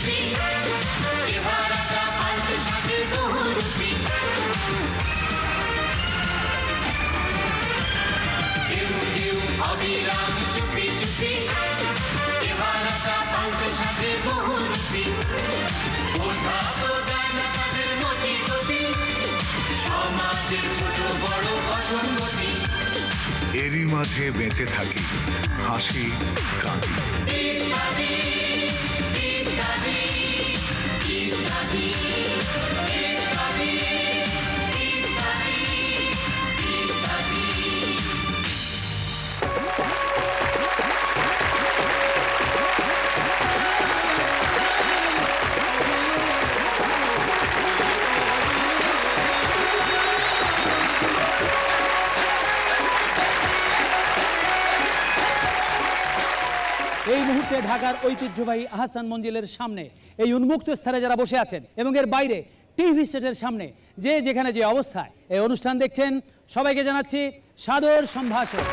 রূপী, চেহারাটা পাল্টে সাজে বহুরূপী। কেউ কেউ অবিরাম চুপি চুপি, চেহারাটা পাল্টে সাজে বহুরূপী। বোঝা তো যায় না তাদের মতি গতি, সমাজের ছোট বড় অসঙ্গতি। এরই মাঝে বেঁচে থাকি হাসি কাঁদি। ইত্যাদি ইত্যাদি ইত্যাদি ইত্যাদি ইত্যাদি ইত্যাদি। এই মুহূর্তে ঢাকার ঐতিহ্যবাহী আহসান মঞ্জিলের সামনে এই উন্মুক্ত স্থানে যারা বসে আছেন এবং এর বাইরে টিভি সেটের সামনে যে যেখানে যে অবস্থায় এই অনুষ্ঠান দেখছেন, সবাইকে জানাচ্ছি সাদর সম্ভাষণ।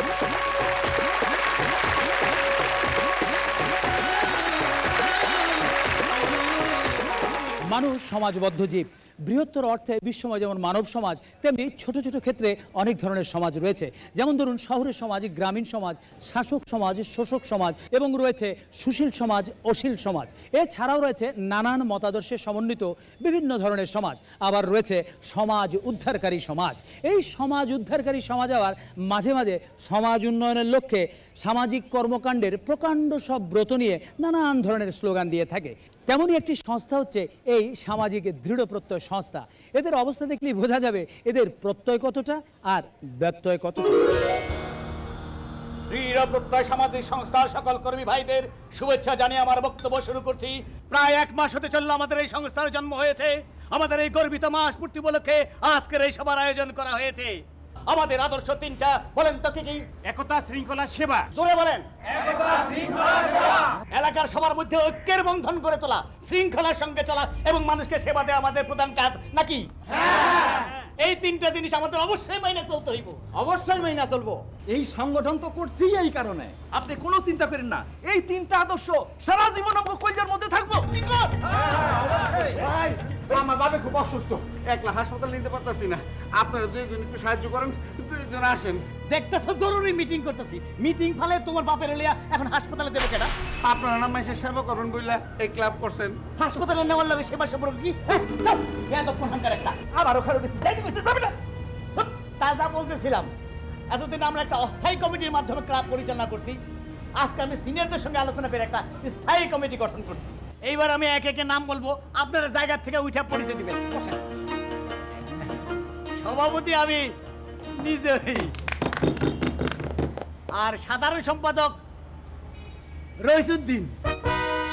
মানুষ সমাজবদ্ধ জীব। বৃহত্তর অর্থে বিশ্বময় যেমন মানব সমাজ, তেমনি ছোট ছোট ক্ষেত্রে অনেক ধরনের সমাজ রয়েছে। যেমন ধরুন শহরের সমাজ, গ্রামীণ সমাজ, শাসক সমাজ, শোষক সমাজ এবং রয়েছে সুশীল সমাজ, অশীল সমাজ। এছাড়াও রয়েছে নানান মতাদর্শের সমন্বিত বিভিন্ন ধরনের সমাজ। আবার রয়েছে সমাজ উদ্ধারকারী সমাজ। এই সমাজ উদ্ধারকারী সমাজ আবার মাঝে মাঝে সমাজ উন্নয়নের লক্ষ্যে সামাজিক কর্মকাণ্ডের প্রকাণ্ড সব ব্রত নিয়ে নানান ধরনের স্লোগান দিয়ে থাকে। তেমনই একটি সংস্থা হচ্ছে এই সামাজিক দৃঢ় প্রত্যয় সংস্থা। এদের অবস্থা দেখলেই বোঝা যাবে এদের প্রত্যয় কতটা আর ব্যত্যয় কতটা। দৃঢ় প্রত্যয় সামাজিক সংস্থার সকল কর্মী ভাইদের শুভেচ্ছা জানিয়ে আমার বক্তব্য শুরু করছি। প্রায় 1 মাস হতে চলল আমাদের এই সংস্থার জন্ম হয়েছে। আমাদের এই গর্বিত মাস পূর্তি উপলক্ষে আজকের এই সভার আয়োজন করা হয়েছে। আমাদের আদর্শ 3টা, বলেন তো কি কি? একতা, শৃঙ্খলা, সেবা। জোরে বলেন। একতা, শৃঙ্খলা, সেবা। এলাকার সবার মধ্যে ঐক্যের বন্ধন করে তোলা, শৃঙ্খলার সঙ্গে চলা এবং মানুষকে সেবা দেওয়া আমাদের প্রধান কাজ, নাকি? হ্যাঁ। এই 3টা জিনিস আমাদের অবশ্যই মাইনে চলতে হইব। অবশ্যই মাইনে চলবো। এই সংগঠন তো করছি এই কারণে। আপনি কোনো চিন্তা করেন না, এই 3টা আদর্শ সারা জীবন আমার কলজার মধ্যে থাকবো। কি কর? অবশ্যই। ভাই, আমার বাবা খুব অসুস্থ, একলা হাসপাতালে নিতে পারতাছি না। আপনারা দুইজন একটু সাহায্য করেন, দুইজন আসেন। দেখতেছো জরুরি মিটিং করতেছি, মিটিং ফলে তোমার বাপের লিয়া এখন হাসপাতালে দেবে কেডা? আপনারা না মাইসে সেবা করবেন বইলা এই ক্লাব করছেন। হাসপাতালে নেওয়ার লাগে সেবা সম্পর্ক কি? চল, এতক্ষণ হাঙ্গার একটা আবার ওখানে যাইতে কইছে, যাবে না। তাজা বলতেছিলাম, এতদিন আমরা একটা অস্থায়ী কমিটির মাধ্যমে ক্লাব পরিচালনা করছি। আজকে আমি সিনিয়রদের সঙ্গে আলোচনা করে একটা স্থায়ী কমিটি গঠন করছি। এইবার আমি এক একে নাম বলবো, আপনারা জায়গা থেকে উঠে পরিচয় দিবেন। সভাপতি আমি নিজেই, আর সাধারণ সম্পাদক রইসুদ্দিন।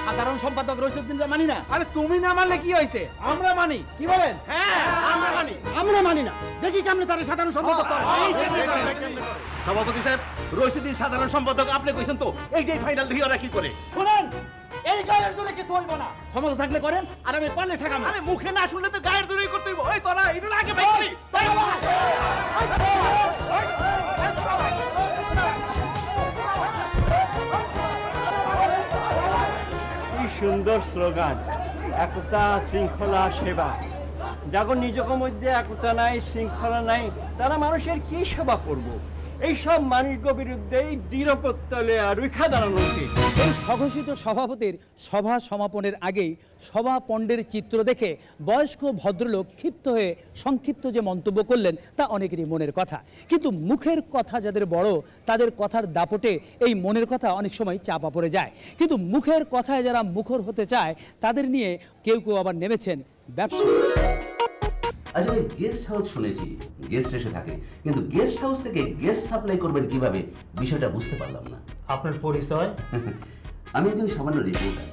সাধারণ সম্পাদক রইসুদ্দিন মানি না। আরে তুমি না মানলে কি হয়েছে, আমরা মানি। কি বলেন? হ্যাঁ আমরা মানি। আমরা মানি না, দেখি কেমনে তার সাধারণ সম্পাদক করে। সভাপতি সাহেব, রইসুদ্দিন সাধারণ সম্পাদক আপনি কইছেন তো, এইটাই ফাইনাল। দেখি ওরা কি করে। শুনেন, এই গায়ের জোরে কিছু হইব না, ক্ষমতা থাকলে করেন আর আমি পারলে ঠেকাবো। আরে মুখে না শুনলে তো গায়ের জোরেই করতে হইব। এই তোরা এটা আগে বাইক করি। কি সুন্দর স্লোগান, একতা, শৃঙ্খলা, সেবা। যাগর নিজের মধ্যে একতা নাই, শৃঙ্খলা নাই, তারা মানুষের কি সেবা করব? এইসব মানুষের বিরুদ্ধে দৃঢ় প্রত্যয় আর রুখা দাঁড়ানো উচিত। এই স্বঘোষিত সভাপতির সভা সমাপনের আগেই সভা পণ্ডের চিত্র দেখে বয়স্ক ভদ্রলোক ক্ষিপ্ত হয়ে সংক্ষিপ্ত যে মন্তব্য করলেন তা অনেকেরই মনের কথা। কিন্তু মুখের কথা যাদের বড়, তাদের কথার দাপটে এই মনের কথা অনেক সময় চাপা পড়ে যায়। কিন্তু মুখের কথায় যারা মুখর হতে চায়, তাদের নিয়ে কেউ কেউ আবার নেমেছেন ব্যবসা। আচ্ছা ভাই, গেস্ট হাউস শুনেছি গেস্ট এসে থাকে, কিন্তু গেস্ট হাউস থেকে গেস্ট সাপ্লাই করবেন কিভাবে, বিষয়টা বুঝতে পারলাম না। আপনার পরিচয়? আমি একজন সামান্য রিপোর্টার।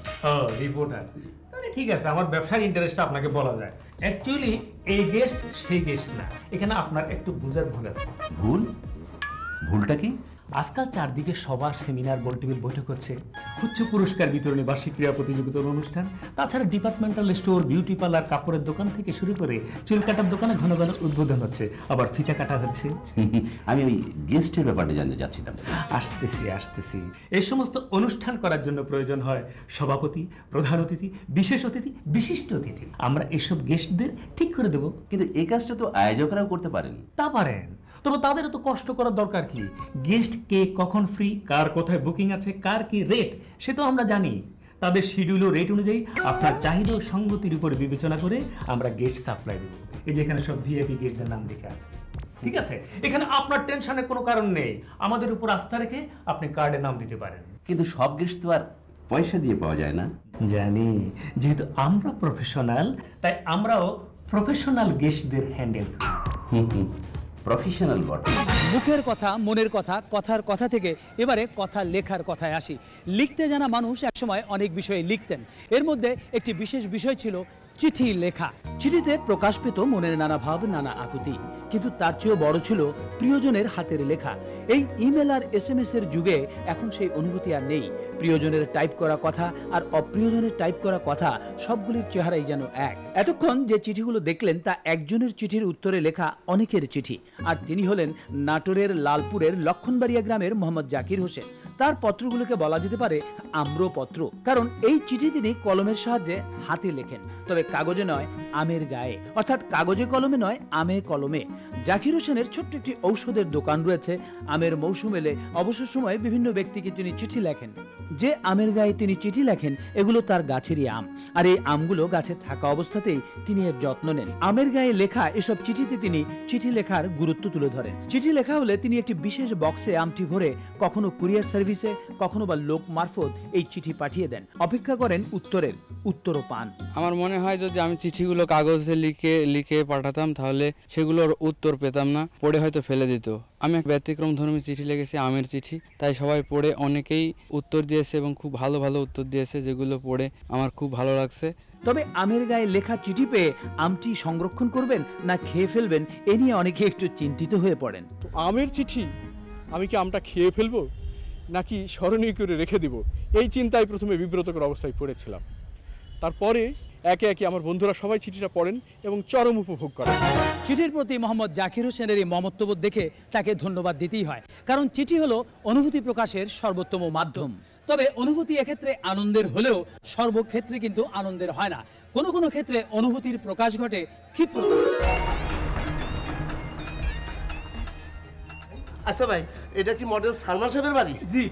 রিপোর্টার, তাহলে ঠিক আছে, আমার ব্যবসার ইন্টারেস্টটা আপনাকে বলা যায়। অ্যাকচুয়ালি এই গেস্ট সেই গেস্ট না, এখানে আপনার একটু বুঝার ভুল আছে। ভুল? ভুলটা কি? আজকাল চারদিকে সভা, সেমিনার, গোলটেবিল বৈঠক হচ্ছে, উচ্চ পুরস্কার বিতরণী, বার্ষিক ক্রীড়া প্রতিযোগিতার অনুষ্ঠান, তাছাড়া ডিপার্টমেন্টাল স্টোর, বিউটি পার্লার, কাপড়ের দোকান থেকে শুরু করে চুল কাটার দোকানে ঘন ঘন উদ্বোধন হচ্ছে, আবার ফিতা কাটা হচ্ছে। আমি ওই গেস্টের ব্যাপারটা জানতে চাচ্ছিলাম। আসতেছি। এই সমস্ত অনুষ্ঠান করার জন্য প্রয়োজন হয় সভাপতি, প্রধান অতিথি, বিশেষ অতিথি, বিশিষ্ট অতিথি। আমরা এসব গেস্টদের ঠিক করে দেব। কিন্তু এই কাজটা তো আয়োজকরাও করতে পারেন। তা পারেন, তবে তাদেরও তো কষ্ট করার দরকার কি? গেস্ট কে কখন ফ্রি, কার কোথায় বুকিং আছে, কার কি রেট, সে তো আমরা জানি। তাদের শিডিউল ও রেট অনুযায়ী আপনার চাহিদা ও সঙ্গতির উপর বিবেচনা করে আমরা গেস্ট সাপ্লাই দেবো। এই যেখানে সব ভিআইপি গেস্টদের নাম লেখা আছে, ঠিক আছে? এখানে আপনার টেনশনের কোনো কারণ নেই। আমাদের উপর আস্থা রেখে আপনি কার্ডে নাম দিতে পারেন। কিন্তু সব গেস্ট তো আর পয়সা দিয়ে পাওয়া যায় না। জানি, যেহেতু আমরা প্রফেশনাল, তাই আমরাও প্রফেশনাল গেস্টদের হ্যান্ডেল করি। প্রফেশনাল বটে। মুখের কথা, মনের কথা, কথার কথা থেকে এবারে কথা লেখার কথায় আসি। লিখতে জানা মানুষ একসময় অনেক বিষয়ে লিখতেন। এর মধ্যে একটি বিশেষ বিষয় ছিল চিঠি লেখা। চিঠিতে প্রকাশ পেত মনের নানা ভাব, নানা আকুতি, কিন্তু তার চেয়েও বড় ছিল প্রিয়জনের হাতের লেখা। এই ইমেল আর SMS এর যুগে এখন সেই অনুভূতি আর নেই। প্রিয়জনের টাইপ করা কথা আর অপ্রিয়জনের টাইপ করা কথা, সবগুলির চেহারাই যেন এক। এতক্ষণ যে চিঠিগুলো দেখলেন তা একজনের চিঠির উত্তরে লেখা অনেকের চিঠি, আর তিনি হলেন নাটোরের লালপুরের লক্ষণবাড়িয়া গ্রামের মোহাম্মদ জাকির হোসেন। তার পত্রগুলোকে বলা যেতে পারে আম্রপত্র, কারণ এই চিঠি তিনি কলমের সাহায্যে হাতে লেখেন, তবে কাগজে নয়, আমের গায়ে, অর্থাৎ কাগজে কলমে নয়, আমে কলমে। জাকির হোসেনের ছোট্ট একটি ঔষধের দোকান রয়েছে। আমের মৌসুম এলে অবসর সময়ে বিভিন্ন ব্যক্তিকে তিনি চিঠি লেখেন। যে আমের গায়ে তিনি চিঠি লেখেন এগুলো তার গাছেরই আম, আর এই আমগুলো গাছে থাকা অবস্থাতেই তিনি এর যত্ন নেন। আমের গায়ে লেখা এসব চিঠিতে তিনি চিঠি লেখার গুরুত্ব তুলে ধরেন। চিঠি লেখা হলে তিনি একটি বিশেষ বক্সে আমটি ভরে কখনো কুরিয়ার সার্ভিসে, কখনো বা লোক মারফত এই চিঠি পাঠিয়ে দেন। অপেক্ষা করেন উত্তরের, উত্তরও পান। আমার মনে হয় যদি আমি চিঠিগুলো কাগজে লিখে পাঠাতাম তাহলে সেগুলোর উত্তর পেতাম না, পড়ে হয়তো ফেলে দিত। আমি এক ব্যতিক্রম ধর্মী চিঠি লিখেছি, আমের চিঠি, তাই সবাই পড়ে অনেকেই উত্তর দিয়েছে এবং খুব ভালো ভালো উত্তর দিয়েছে, যেগুলো পড়ে আমার খুব ভালো লাগছে। তবে আমের গায়ে লেখা চিঠি পেয়ে আমটি সংরক্ষণ করবেন না খেয়ে ফেলবেন, এ নিয়ে অনেকে একটু চিন্তিত হয়ে পড়েন। তো আমের চিঠি, আমি কি আমটা খেয়ে ফেলবো নাকি স্মরণীয় করে রেখে দিব, এই চিন্তায় প্রথমে বিব্রতকর অবস্থায় পড়েছিলাম। তারপরে একে একে আমার বন্ধুরা সবাই চিঠিটা পড়েন এবং চরম উপভোগ করেন। চিঠির প্রতি মোহাম্মদ জাকির হোসেনের এই মমত্ববোধ দেখে তাকে ধন্যবাদ দিতেই হয়, কারণ চিঠি হলো অনুভূতি প্রকাশের সর্বোত্তম মাধ্যম। তবে অনুভূতি এক্ষেত্রে আনন্দের হলেও সর্বক্ষেত্রে কিন্তু আনন্দের হয় না। কোনো কোনো ক্ষেত্রে অনুভূতির প্রকাশ ঘটে ক্ষিপ্রতা। আচ্ছা ভাই, এটা কি মডেল সালমান সাহেবের বাড়ি? জি।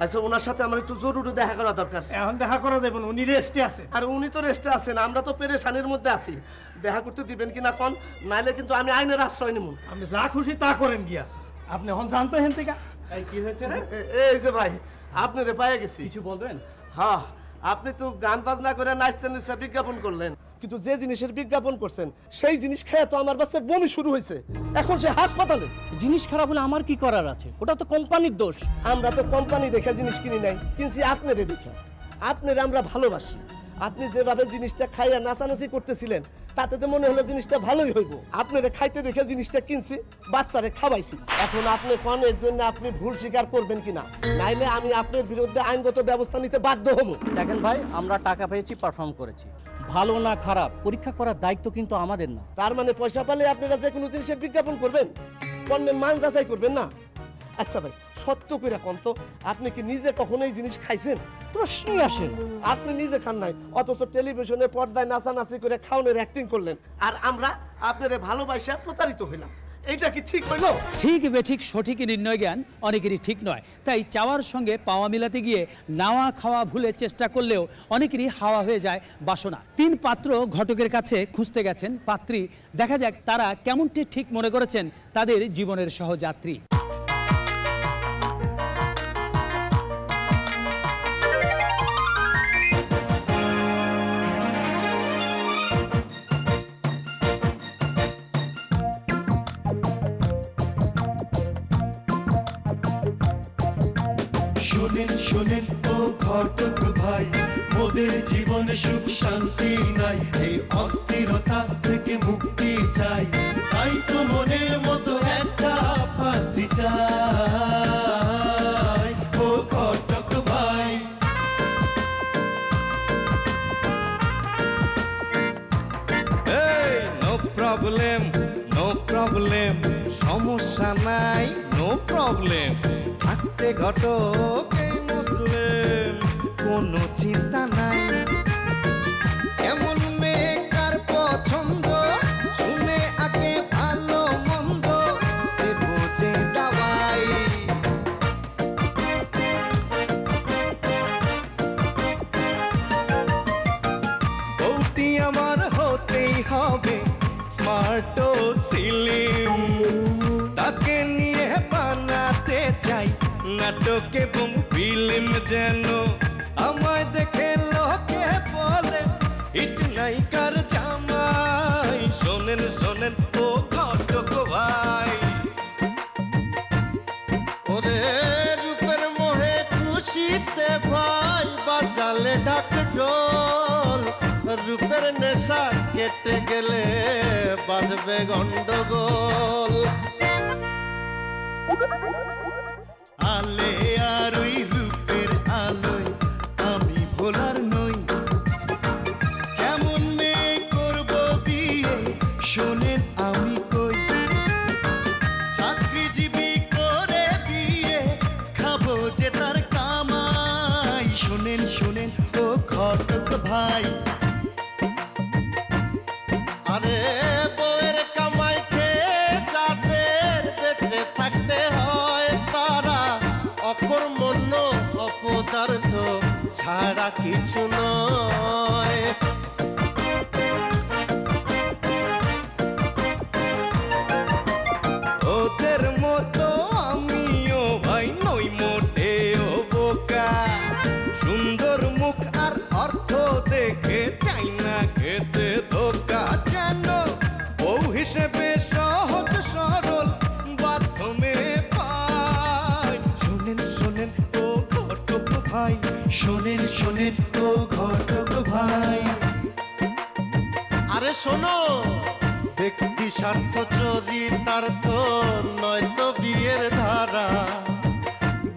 আচ্ছা, ওনার সাথে আমার একটু জরুরি দেখা করা দরকার। এখন দেখা করা যাবে না, উনি রেস্টে আছে। আর উনি তো রেস্টে আছেন, আমরা তো পেরেশানির মধ্যে আছি। দেখা করতে দিবেন কিনা কোন, নাইলে কিন্তু আমি আইনের আশ্রয় নিব। আপনি যা খুশি তা করেন গিয়া। আপনি এখন জানতো হেন থেকে কি হয়েছে? এই যে ভাই, আপনি রে পাইয়া গেছি। কিছু বলবেন? হ্যাঁ, আপনি তো গান বাজনা করে নাচছেন, বিজ্ঞাপন করলেন, কিন্তু যে জিনিসের বিজ্ঞাপন করছেন সেই জিনিস খেয়ে তো আমার বাচ্চার বমি শুরু হয়েছে, এখন সে হাসপাতালে। জিনিস খারাপ হলে আমার কি করার আছে? ওটা তো কোম্পানির দোষ। আমরা তো কোম্পানি দেখে জিনিস কিনি নাই, কিনছি আপনারে দেখে। আপনারে আমরা ভালোবাসি। আপনি যেভাবে জিনিসটা খাইয়া নাচানাচি করতেছিলেন তাতে তো মনে হলো জিনিসটা ভালোই হইব। আপনারে খাইতে দেখে জিনিসটা কিনছি, বাচ্চারে খাওয়াইছি। এখন আপনি কোন এর জন্য আপনি ভুল স্বীকার করবেন কিনা, নাইলে আমি আপনার বিরুদ্ধে আইনগত ব্যবস্থা নিতে বাধ্য হব। দেখেন ভাই, আমরা টাকা পেয়েছি, পারফর্ম করেছি, ভালো না খারাপ পরীক্ষা করার দায়িত্ব কিন্তু আমাদের না। তার মানে পয়সা পেলে আপনারা যে কোনো জিনিসের বিজ্ঞাপন করবেন, পণ্যের মান যাচাই করবেন না? আচ্ছা ভাই, সত্য করে কোন তো, আপনি কি নিজে কখনো এই জিনিস খাইছেন? প্রশ্নই আসে না। আপনি নিজে খান নাই, অথচ টেলিভিশনে পর্দায় নাচানাচি করে খাওনের অ্যাক্টিং করলেন, আর আমরা আপনারে ভালোবাসা প্রতারিত হইলাম। এইটা কি ঠিক হইল? ঠিক বেঠিক সঠিক নির্ণয় জ্ঞান অনেকেরই ঠিক নয়, তাই চাওয়ার সঙ্গে পাওয়া মিলাতে গিয়ে নাওয়া খাওয়া ভুলে চেষ্টা করলেও অনেকেরই হাওয়া হয়ে যায় বাসনা। 3 পাত্র ঘটকের কাছে খুঁজতে গেছেন পাত্রী, দেখা যাক তারা কেমনটি ঠিক মনে করেছেন তাদের জীবনের সহযাত্রী। শোনেন শোনেন ও ঘটক ভাই, মোদের জীবনে সুখ শান্তি নাই, এই অস্থিরতা থেকে মুক্তি চাই, তাই তো মনের মতো একটা পাত্রী চাই। প্রবলেম, থাকতে ঘটক এই মুসলিম, কোনো চিন্তা নাই। এমন মেয়ে কার পছন্দ, শুনে আগে ভালো মন্দ দেবো যে দাওয়াই। বউটি আমার হতেই হবে স্মার্ট ও সিলিম, তাকে নিয়ে বানাতে চাই নাটক এবং ফিল্ম, যেন আমায় দেখে লোকে বলে হিট নায়িকার জামাই। শোনেন শোনেন ও ঘটক ভাই, ওরে রূপের মোহে খুশিতে ভাই বাজালে ঢাক ঢোল, রূপের নেশা কেটে গেলে বাঁধবে গন্ডগোল। আলে আর ওই রূপের আলোয় আমি ভোলার নই, কেমন মেয়ে করব বিয়ে শোনেন আমি কই। চাকরিজীবী করে বিয়ে খাবো যে তার কামাই। শোনেন শোনেন ও ঘটক ভাই, আরে বউয়ের কামাই খেয়ে যাদের বেঁচে থাকতে হয় তারা অকর্মণ্য অপদার্থ ছাড়া কিছু নয়। ওদের মতো আমিও ভাই নই মোটেও বোকা, সুন্দর মুখ আর অর্থ দেখে চাই না খেতে ধোকা, যেন বউ হিসেবে সহজ সরল বাথরুমে পাই। শোনেন শোনেন ও ঘটক ভাই, শোনেন শোনেন ও ঘটক ভাই, আরে শোনো ব্যক্তি স্বার্থ চরিতার্থ নয়তো বিয়ের ধারা,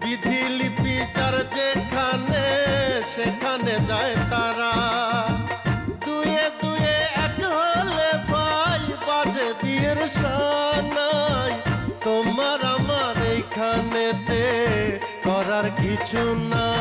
বিধি লিপি যার যেখানে সেখানে যায় তারা। দুয়ে দুয়ে এক হলে ভাই বাজে বিয়ের সানাই, তোমার আমার এইখানেতে করার কিছু নাই।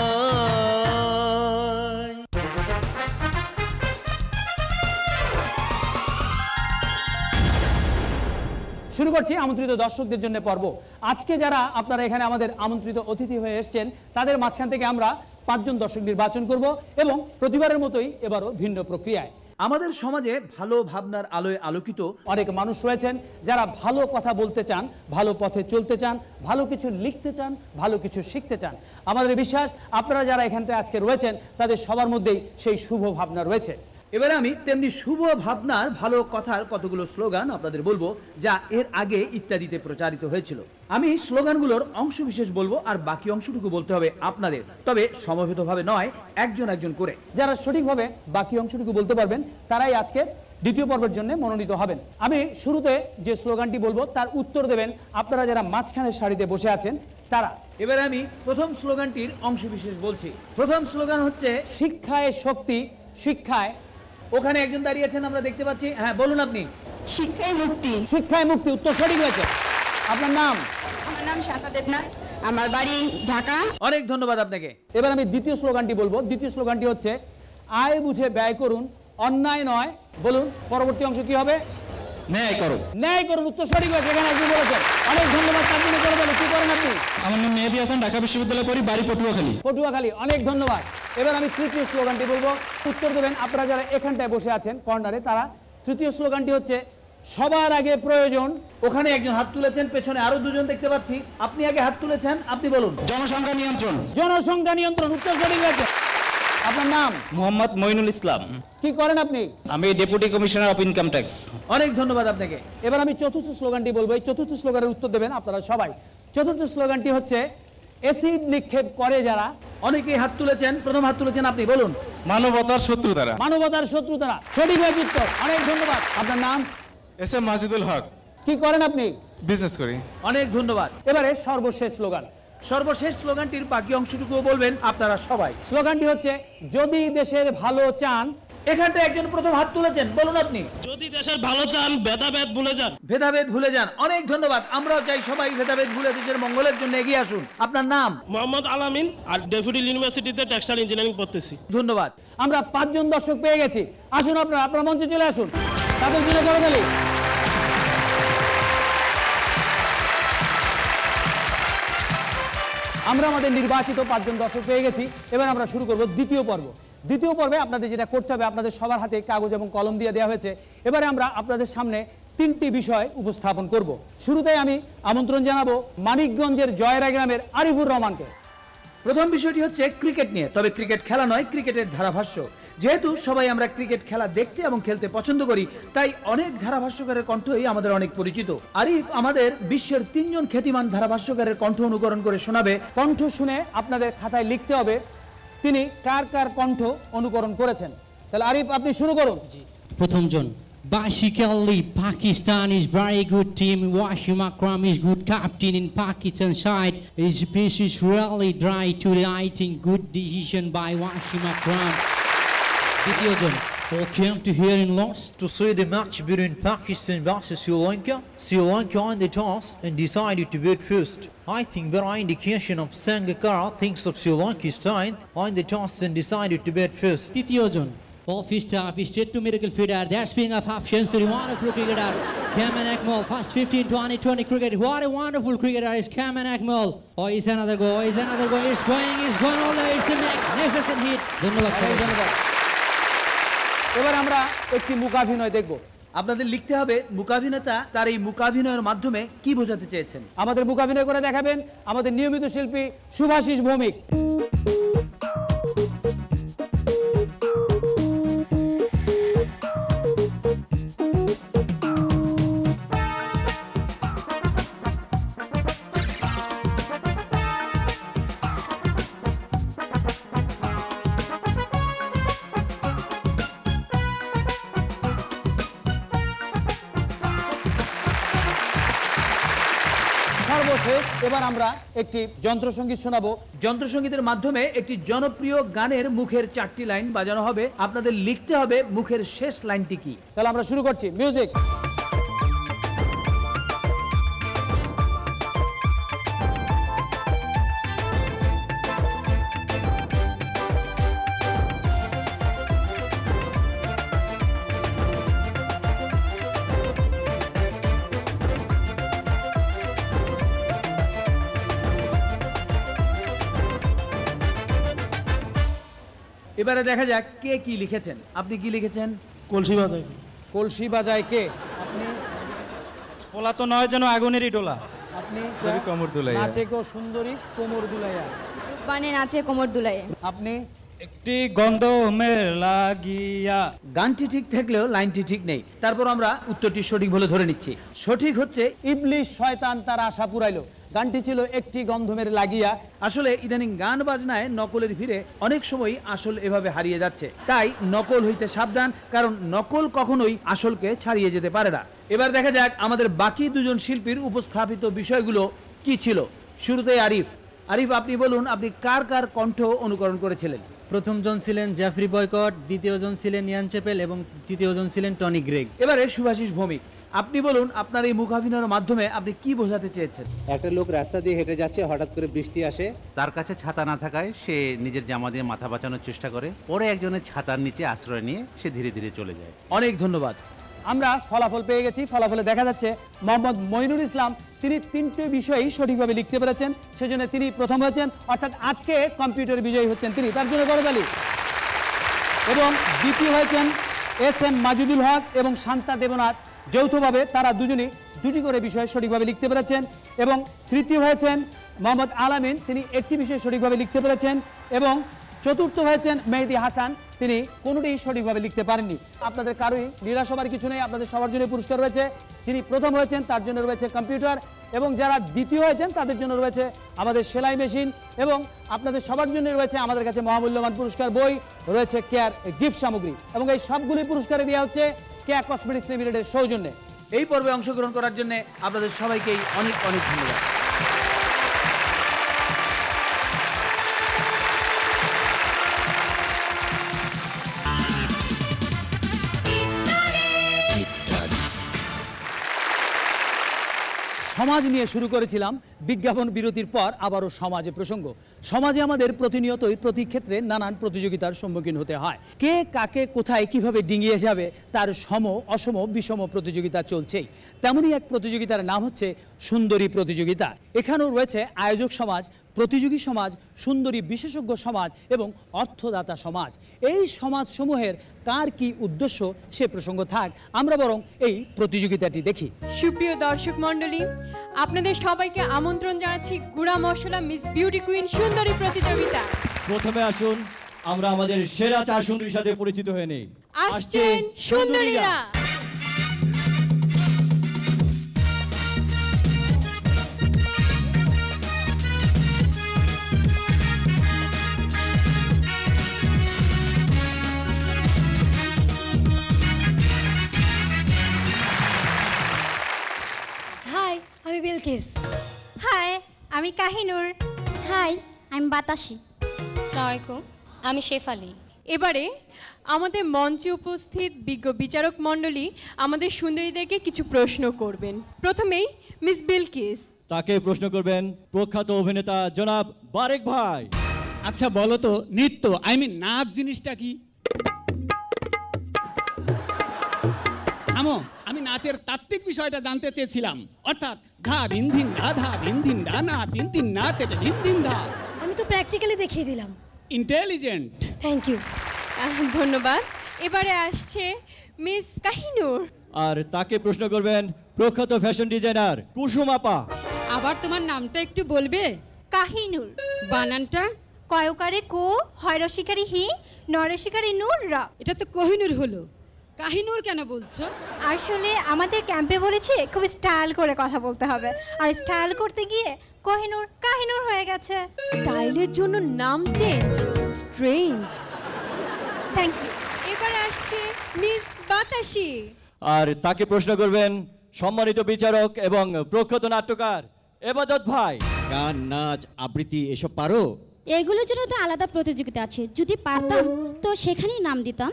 শুরু করছি আমন্ত্রিত দর্শকদের জন্য পর্ব। আজকে যারা আপনারা এখানে আমাদের আমন্ত্রিত অতিথি হয়ে এসেছেন তাদের মাঝখান থেকে আমরা 5 জন দর্শক নির্বাচন করব এবং প্রতিবারের মতোই এবারও ভিন্ন প্রক্রিয়ায়। আমাদের সমাজে ভালো ভাবনার আলোয় আলোকিত অনেক মানুষ রয়েছেন যারা ভালো কথা বলতে চান, ভালো পথে চলতে চান, ভালো কিছু লিখতে চান, ভালো কিছু শিখতে চান। আমাদের বিশ্বাস আপনারা যারা এখানটায় আজকে রয়েছেন তাদের সবার মধ্যেই সেই শুভ ভাবনা রয়েছে। এবারে আমি তেমনি শুভ ভাবনার ভালো কথার কতগুলো স্লোগান আপনাদের বলবো যা এর আগে ইত্যাদিতে প্রচারিত হয়েছিল। আমি স্লোগানগুলোর অংশবিশেষ বলবো আর বাকি অংশটুকু বলতে হবে আপনাদের, তবে সমবেতভাবে নয়, একজন একজন করে। যারা সঠিকভাবে বাকি অংশটুকু বলতে পারবেন তারাই আজকের দ্বিতীয় পর্বের জন্য মনোনীত হবেন। আমি শুরুতে যে স্লোগানটি বলবো তার উত্তর দেবেন আপনারা যারা মাঝখানের সারিতে বসে আছেন তারা। এবারে আমি প্রথম স্লোগানটির অংশবিশেষ বলছি। প্রথম স্লোগান হচ্ছে শিক্ষায় শক্তি, শিক্ষায়। ওখানে একজন দাঁড়িয়ে আছেন আমরা দেখতে পাচ্ছি, হ্যাঁ বলুন আপনি। শিক্ষায় মুক্তি। শিক্ষায় মুক্তি, উত্তর সঠিক হয়েছে। আপনার নাম? আমার নাম শান্তা দেবনাথ, আমার বাড়ি ঢাকা। অনেক ধন্যবাদ আপনাকে। এবার আমি দ্বিতীয় স্লোগানটি বলবো। দ্বিতীয় স্লোগানটি হচ্ছে আয় বুঝে ব্যয় করুন, অন্যায় নয়। বলুন পরবর্তী অংশ কি হবে? ন্যায় করো। ন্যায় করুন, উত্তর সঠিক হয়েছে। এখানে একজন বলেছেন। অনেক ধন্যবাদ। তার জন্য করে বলে কি করেন আপনি? আমার নাম মেহেদী হাসান, ঢাকা বিশ্ববিদ্যালয়ে পড়ি, বাড়ি পটুয়াখালী। পটুয়াখালী, অনেক ধন্যবাদ। এবার আমি তৃতীয় স্লোগানটি বলবো, উত্তর দেবেন আপনারা যারা এখানটায় বসে আছেন কর্নারে তারা। তৃতীয় স্লোগানটি হচ্ছে সবার আগে প্রয়োজন। ওখানে একজন হাত তুলেছেন, পেছনে আরো দুজন দেখতে পাচ্ছি। আপনি আগে হাত তুলেছেন, আপনি বলুন। জনসংখ্যা নিয়ন্ত্রণ। জনসংখ্যা নিয়ন্ত্রণ, উত্তর সঠিক হয়েছে। আপনার নাম? মোহাম্মদ মইনুল ইসলাম। কি করেন আপনি? আমি deputy commissioner of income tax. অনেক ধন্যবাদ আপনাকে। এবার আমি চতুর্থ স্লোগানটি বলবো। এই চতুর্থ স্লোগানের উত্তর দেবেন আপনারা সবাই। চতুর্থ স্লোগানটি হচ্ছে অ্যাসিড নিক্ষেপ করে যারা। অনেকেই হাত তুলেছেন, প্রথম হাত তুলেছেন আপনি, বলুন। মানবতার শত্রু তারা। মানবতার শত্রু তারা, সঠিক হয়েছে উত্তর। অনেক ধন্যবাদ। আপনার নাম? এস এম মাজিদুল হক। কি করেন আপনি? বিজনেস করি। অনেক ধন্যবাদ। এবারে সর্বশেষ স্লোগান। সর্বশেষ স্লোগানটির বাকি অংশটুকু বলবেন আপনারা সবাই। স্লোগানটি হচ্ছে যদি দেশের ভালো চান এখানটা একজন প্রথম হাত তুলেছেন, বলুন আপনি। যদি দেশের ভালো চান ভেদাভেদ ভুলে যান। ভেদাভেদ ভুলে যান, অনেক ধন্যবাদ। আমরাও চাই সবাই ভেদাভেদ ভুলে দেশের মঙ্গলের জন্য এগিয়ে আসুন। আপনার নাম? মোহাম্মদ আলামিন, আর ডেফোডিল ইউনিভার্সিটিতে টেক্সটাইল ইঞ্জিনিয়ারিং পড়তেছি। ধন্যবাদ। আমরা 5 জন দর্শক পেয়ে গেছি। আসুন আপনার মঞ্চে চলে আসুন, তাদের জন্য করতালি। আমরা আমাদের নির্বাচিত 5 জন দর্শক পেয়ে গেছি। এবার আমরা শুরু করব দ্বিতীয় পর্ব। দ্বিতীয় পর্বে আপনাদের যেটা করতে হবে, আপনাদের সবার হাতে কাগজ এবং কলম দিয়ে দেওয়া হয়েছে। এবারে আমরা আপনাদের সামনে 3টি বিষয় উপস্থাপন করব। শুরুতেই আমি আমন্ত্রণ জানাবো মানিকগঞ্জের জয়রা গ্রামের আরিফুর রহমানকে। প্রথম বিষয়টি হচ্ছে ক্রিকেট নিয়ে, তবে ক্রিকেট খেলা নয়, ক্রিকেটের ধারাভাষ্য। যেহেতু সবাই আমরা ক্রিকেট খেলা দেখতে এবং খেলতে পছন্দ করি, তাই অনেক ধারাভাষ্যকারের কণ্ঠই আমাদের অনেক পরিচিত। আরিফ আমাদের বিশ্বের 3 জন খ্যাতিমান ধারাভাষ্যকারের কণ্ঠ অনুকরণ করে শোনাবে। কণ্ঠ শুনে আপনাদের খাতায় লিখতে হবে তিনি কার কার কণ্ঠ অনুকরণ করেছেন। তাহলে আরিফ, আপনি শুরু করুন। প্রথম জন, basically Pakistan is very good team. Washim Akram is good captain in Pakistan side. His pitch is really dry today. I think good decision by Washim Akram. দ্বিতীয় জন, came to hear in loss to see the match between Pakistan versus Sri Lanka. Sri Lanka won the toss and decided to bat first. I think better indication of Sangakkara thinks of Sri Lanka's side won the toss and decided to bat first. তৃতীয় জন, off his top, he straight to miracle fitter. That's being a half century, wonderful cricketer. Kaman Akmal, first 15, 20, 20 cricket. What a wonderful cricketer is Kaman Akmal. Oh, it's another go, it's another go. It's going all the way. It's a magnificent hit. ধন্যবাদ। এবার আমরা একটি মূকাভিনয় দেখব। আপনাদের লিখতে হবে মূকাভিনেতা তার এই মূকাভিনয়ের মাধ্যমে কি বোঝাতে চেয়েছেন। আমাদের মূকাভিনয় করে দেখাবেন আমাদের নিয়মিত শিল্পী শুভাশিস ভৌমিক। সর্বশেষ এবার আমরা একটি যন্ত্রসঙ্গীত শোনাবো। যন্ত্রসঙ্গীতের মাধ্যমে একটি জনপ্রিয় গানের মুখের 4টি লাইন বাজানো হবে। আপনাদের লিখতে হবে মুখের শেষ লাইনটি কি। তাহলে আমরা শুরু করছি, মিউজিক। এবারে দেখা যাক কে কি লিখেছেন। আপনি কি লিখেছেন? কলসি বাজায়। কলসি বাজায় কে? আপনি? পোলা তো নয় যেন আগুনেরই ডোলা। আপনি? কোমর দুলাইয়া। নাচে কো সুন্দরী কোমর দুলাইয়া। রূপবানে নাচে কোমর দুলাইয়া। আপনি? একটি গন্ধ মের লাগিয়া। গানটি ঠিক থাকলেও লাইনটি ঠিক নেই। তারপর আমরা উত্তরটি সঠিক বলে ধরে নিচ্ছি। সঠিক হচ্ছে ইবলিশ শয়তান তার আশা পুরাইলো। গানটি ছিল একটি গন্ধমের লাগিয়া। আসলে ইদানিং গান বাজনায় নকলের ভিড়ে অনেক সময় আসল এভাবে হারিয়ে যাচ্ছে। তাই নকল হইতে সাবধান, কারণ নকল কখনোই আসলকে ছাড়িয়ে যেতে পারে না। এবার দেখা যাক আমাদের বাকি 2 জন শিল্পীর উপস্থাপিত বিষয়গুলো কি ছিল। শুরুতেই আরিফ। আরিফ, আপনি বলুন আপনি কার কার কণ্ঠ অনুকরণ করেছিলেন। প্রথম জন ছিলেন জ্যাফরি বয়কট, দ্বিতীয় জন ছিলেন ইয়ান চ্যাপেল এবং তৃতীয় জন ছিলেন টনি গ্রেগ। এবারে শুভাশিস ভৌমিক, আপনি বলুন আপনার এই মুখাভিনয়ের মাধ্যমে আপনি কি বোঝাতে চেয়েছেন। একটা লোক রাস্তা দিয়ে হেঁটে যাচ্ছে, হঠাৎ করে বৃষ্টি আসে, তার কাছে ছাতা না থাকায় সে নিজের জামা দিয়ে মাথা বাঁচানোর চেষ্টা করে, পরে একজনের ছাতার নিচে আশ্রয় নিয়ে সে ধীরে ধীরে চলে যায়। অনেক ধন্যবাদ। আমরা ফলাফল পেয়ে গেছি। ফলাফলে দেখা যাচ্ছে মোহাম্মদ মইনুল ইসলাম তিনি 3টি বিষয়ই সঠিকভাবে লিখতে পেরেছেন, সেজন্য তিনি প্রথম হয়েছেন। অর্থাৎ আজকে কম্পিউটার বিজয়ী হচ্ছেন তিনি, তার জন্য করতালি। এবং দ্বিতীয় হয়েছেন SM মাজিদুল হক এবং শান্তা দেবনাথ। যৌথভাবে তারা দুজনই 2টি করে বিষয় সঠিকভাবে লিখতে পেরেছেন। এবং তৃতীয় হয়েছেন মোহাম্মদ আলামিন, তিনি একটি বিষয় সঠিকভাবে লিখতে পেরেছেন। এবং চতুর্থ হয়েছেন মেহেদি হাসান, তিনি কোনোটি সঠিকভাবে লিখতে পারেননি। আপনাদের কারোই নিরাশ হবার কিছু নেই, আপনাদের সবার জন্য পুরস্কার রয়েছে। যিনি প্রথম হয়েছেন তার জন্য রয়েছে কম্পিউটার, এবং যারা দ্বিতীয় হয়েছেন তাদের জন্য রয়েছে আমাদের সেলাই মেশিন, এবং আপনাদের সবার জন্য রয়েছে আমাদের কাছে মহামূল্যবান পুরস্কার বই, রয়েছে কেয়ার গিফট সামগ্রী, এবং এই সবগুলি পুরস্কারে দেওয়া হচ্ছে কেয়ার কসমেটিক্স লিমিটেডের সৌজন্যে। এই পর্বে অংশগ্রহণ করার জন্য আপনাদের সবাইকেই অনেক অনেক ধন্যবাদ। সমাজ নিয়ে শুরু করেছিলাম, বিজ্ঞাপন বিরতির পর আবারও সমাজে প্রসঙ্গ। সমাজে আমাদের প্রতিনিয়তই প্রতি ক্ষেত্রে নানান প্রতিযোগিতার সম্মুখীন হতে হয়। কে কাকে কোথায় কিভাবে ডিঙিয়ে যাবে তার সম অসম বিষম প্রতিযোগিতা চলছেই। তেমনই এক প্রতিযোগিতার নাম হচ্ছে সুন্দরী প্রতিযোগিতা। এখানেও রয়েছে আয়োজক সমাজ, প্রতিযোগী সমাজ, সুন্দরী বিশেষজ্ঞ সমাজ এবং অর্থদাতা সমাজ। এই সমাজসমূহের কার কি উদ্দেশ্য সে প্রসঙ্গ থাক, আমরা বরং এই প্রতিযোগিতাটি দেখি। সুপ্রিয় দর্শক মণ্ডলী, আপনাদের সবাইকে আমন্ত্রণ জানাচ্ছি গুড়া মশলা মিস বিউটি কুইন সুন্দরী প্রতিযোগিতা। প্রথমে আসুন আমরা আমাদের সেরা 4 সুন্দরীর সাথে পরিচিত হয়ে নেই। আসছেন সুন্দরীরা। হাই, আমি বিলকিস। হাই, আমি কাহিনুর। হাই, আমি বাতাসি। আসসালামু আলাইকুম, আমি শেফালি। এবারে আমাদের মঞ্চে উপস্থিত বিজ্ঞ বিচারক মণ্ডলী আমাদের সুন্দরীদেরকে কিছু প্রশ্ন করবেন। প্রথমেই মিস বিলকিস। তাকে প্রশ্ন করবেন প্রখ্যাত অভিনেতা জনাব বারেক ভাই। আচ্ছা বলো তো, নৃত্য নাচ জিনিসটা কি? আমি নাচের তাত্ত্বিক বিষয়টা জানতে চেয়েছিলাম, অর্থাৎ ধা ধিন ধিন ধা না তিন তিন না তেতে ধিন ধিন ধা। আমি তো প্র্যাকটিক্যালি দেখিয়ে দিলাম। ইন্টেলিজেন্ট। Thank you. ধন্যবাদ। এবারে আসছে মিস কাহিনুর। আর তাকে প্রশ্ন করবেন প্রখ্যাত ফ্যাশন ডিজাইনার কুসুম আপা। আবার তোমার নামটা একটু বলবে? কাহিনুর। বানানটা? কয়কারে কো, হয়রশিকারি হি, নরশিকারি নূর রা। এটা তো কোহিনুর হলো, কাহিনুর কেন বলছো? আসলে আমাদের ক্যাম্পে বলেছে খুব স্টাইল করে কথা বলতে হবে, আর স্টাইল করতে গিয়ে কোহিনুর কাহিনুর হয়ে গেছে। স্টাইলের জন্য নাম চেঞ্জ, স্ট্রেঞ্জ। Thank you. এবারে আসছে মিস বাতাসি। আর তাকে প্রশ্ন করবেন সম্মানিত বিচারক এবং প্রখ্যাত নাট্যকার এবাদত ভাই। গান, নাচ, আবৃত্তি এসব পারো? এগুলোর জন্য তো আলাদা প্রতিযোগিতা আছে, যদি পারতাম তো সেখানেই নাম দিতাম।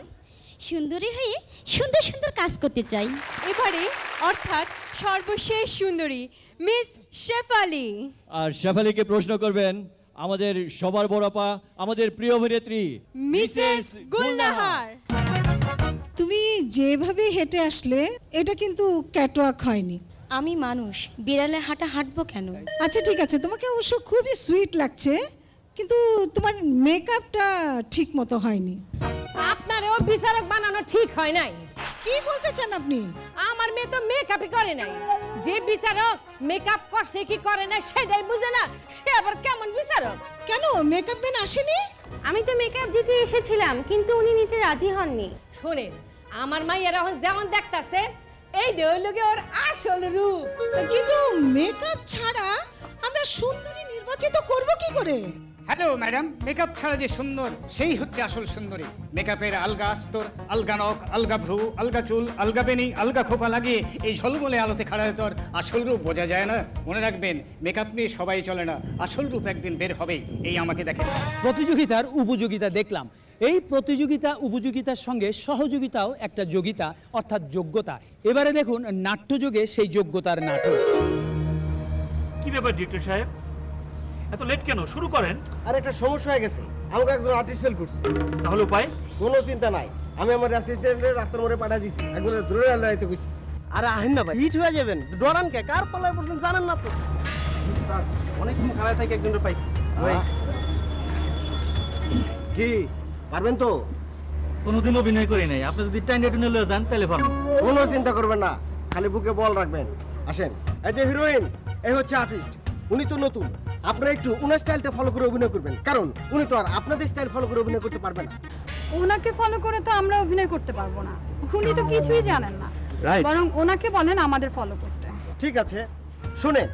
সুন্দরী হয়ে সুন্দর সুন্দর কাজ করতে চাই। এবারে অর্থাৎ সর্বশেষ সুন্দরী মিস শেফালি। আর শেফালিকে প্রশ্ন করবেন আমাদের সবার বড় আপা, আমাদের প্রিয় অভিনেত্রী মিসেস গুলনাহার। তুমি যেভাবে হেঁটে আসলে এটা কিন্তু ক্যাটওয়াক হয়নি। আমি মানুষ, বিড়ালে হাঁটা হাঁটবো কেন? আচ্ছা ঠিক আছে, তোমাকে অবশ্য খুবই সুইট লাগছে, কিন্তু তোমার মেকআপটা ঠিক মতো হয়নি। আপনারও বিচারক বানানো ঠিক হয় নাই। কি বলতে চান আপনি? আমার মেয়ে তো মেকআপই করে নাই। যে বিচারক মেকআপ করছে কি করে না সেটাই বুঝে না, সে আবার কেমন বিচারক? কেন মেকআপ ম্যান আসেনি? আমি তো মেকআপ দিতে এসেছিলাম, কিন্তু উনি নিতে রাজি হননি। শোনেন, আমার মাইয়ের এখন যেমন দেখতাছে এই হইলগে ওর আসল রূপ। কিন্তু মেকআপ ছাড়া আমরা সুন্দরী নির্বাচিত করব কি করে? হ্যালো ম্যাডাম, মেকআপ ছাড়া যে সুন্দর সেই হচ্ছে আসল সুন্দরী। মেকআপের আলগা আস্তর, আলগা নখ, আলগা ভ্রু, আলগা চুল, আলগা বেনি, আলগা খোপা লাগিয়ে এই ঝলমলে আলোতে খাড়া হয়ে তোর আসল রূপ বোঝা যায় না। মনে রাখবেন, মেকআপ নিয়ে সবাই চলে না, আসল রূপ একদিন বের হবেই। এই আমাকে দেখেন। প্রতিযোগিতার উপযোগিতা দেখলাম। এই প্রতিযোগিতা উপযোগিতার সঙ্গে সহযোগিতাও একটা যোগিতা, অর্থাৎ যোগ্যতা। এবারে দেখুন নাট্যযোগে সেই যোগ্যতার নাটক। কি ব্যাপার ডিরেক্টর সাহেব, এত লেট কেন? শুরু করেন। আর একটা সমস্যা হয়ে গেছে, আমাকে একজন আর্টিস্ট ফেল করছে। তাহলে উপায়? কোনো চিন্তা নাই, আমি আমার অ্যাসিস্ট্যান্টের রাস্তার মোড়ে পাঠিয়ে দিছি, একজন ধরে আলাইতে কইছি। আরে আহেন না ভাই, হিট হয়ে যাবেন, ডরান কে? কার পাল্লায় পড়ছেন জানেন না তো? অনেকক্ষণ খারাপ থেকে একজনের পাইছি। কি পারবেন তো? কোনোদিন অভিনয় করি নাই, আপনি যদি টাইম রেটে নিয়ে যান তাহলে পারবেন। কোনো চিন্তা করবেন না, খালি বুকে বল রাখবেন। আসেন, এই যে হিরোইন, এই হচ্ছে আর্টিস্ট। উনি তো নতুন, আপনারা একটু উনার স্টাইলটা ফলো করে অভিনয় করবেন, কারণ উনি তো আর আপনাদের স্টাইল ফলো করে অভিনয় করতে পারবে না। ওনাকে ফলো করে তো আমরা অভিনয় করতে পারবো না, উনি তো কিছুই জানেন না। রাইট। বরং ওনাকে বলেন আমাদের ফলো করতে। ঠিক আছে, শুনেন,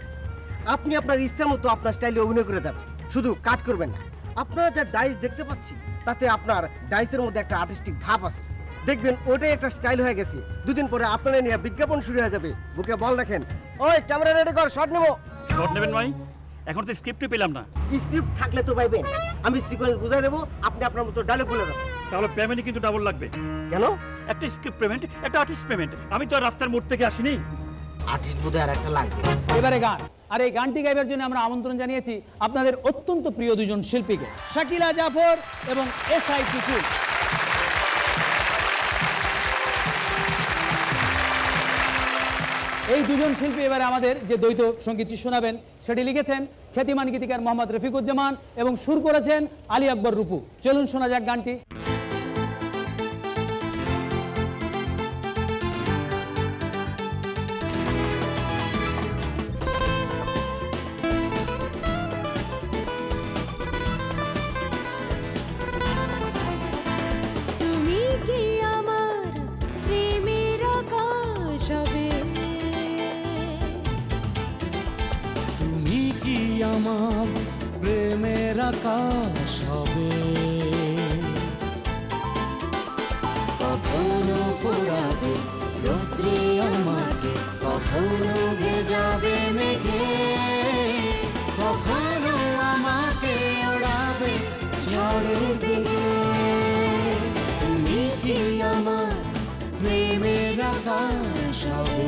আপনি আপনার ইচ্ছা মতো আপনার স্টাইলে অভিনয় করে যাবেন, শুধু কাট করবেন না। আপনারা যা ডাইস দেখতে পাচ্ছি তাতে আপনার ডাইসের মধ্যে একটা আর্টিস্টিক ভাব আছে, দেখবেন ওটাই একটা স্টাইল হয়ে গেছে। দুদিন পরে আপনারা নিয়ে বিজ্ঞাপন শুরু হয়ে যাবে। বুকে বল রাখেন। ওই ক্যামেরা রেডি কর, শট নেব। শট নেবেন ভাই? এখন তো স্ক্রিপ্টই পেলাম না। স্ক্রিপ্ট থাকলে তো পাইবেন, আমি সিকোয়েন্স বুঝাই দেবো, আপনি আপনার মতো ডায়লগ বলে দেবেন। তাহলে পেমেন্ট কিন্তু ডাবল লাগবে। কেন? একটা স্ক্রিপ্ট পেমেন্ট, একটা আর্টিস্ট পেমেন্ট। আমি তো আর রাস্তার মোড় থেকে আসিনি। আর্টিস্ট বোধহয় আর একটা লাগবে। এবারে গান, আর এই গানটি গাইবার জন্য আমরা আমন্ত্রণ জানিয়েছি আপনাদের অত্যন্ত প্রিয় দুজন শিল্পীকে, শাকিলা জাফর এবং SI টুটুল। এই দুজন শিল্পী এবারে আমাদের যে দ্বৈত সঙ্গীতটি শোনাবেন সেটি লিখেছেন খ্যাতিমান গীতিকার মোহাম্মদ রফিকুজ্জামান এবং সুর করেছেন আলী আকবর রূপু। চলুন শোনা যাক গানটি। তুমি কি আমার প্রেমের আকাশ হবে, তুমি কি আমার প্রেমের আকাশ হবে, কখনো পোড়াবে রৌদ্রে আমাকে, কখনো ভেজাবে মেঘে, কখনো আমাকে ওড়াবে ঝড়ে বেগে। তুমি কি আমার প্রেমের আকাশ হবে।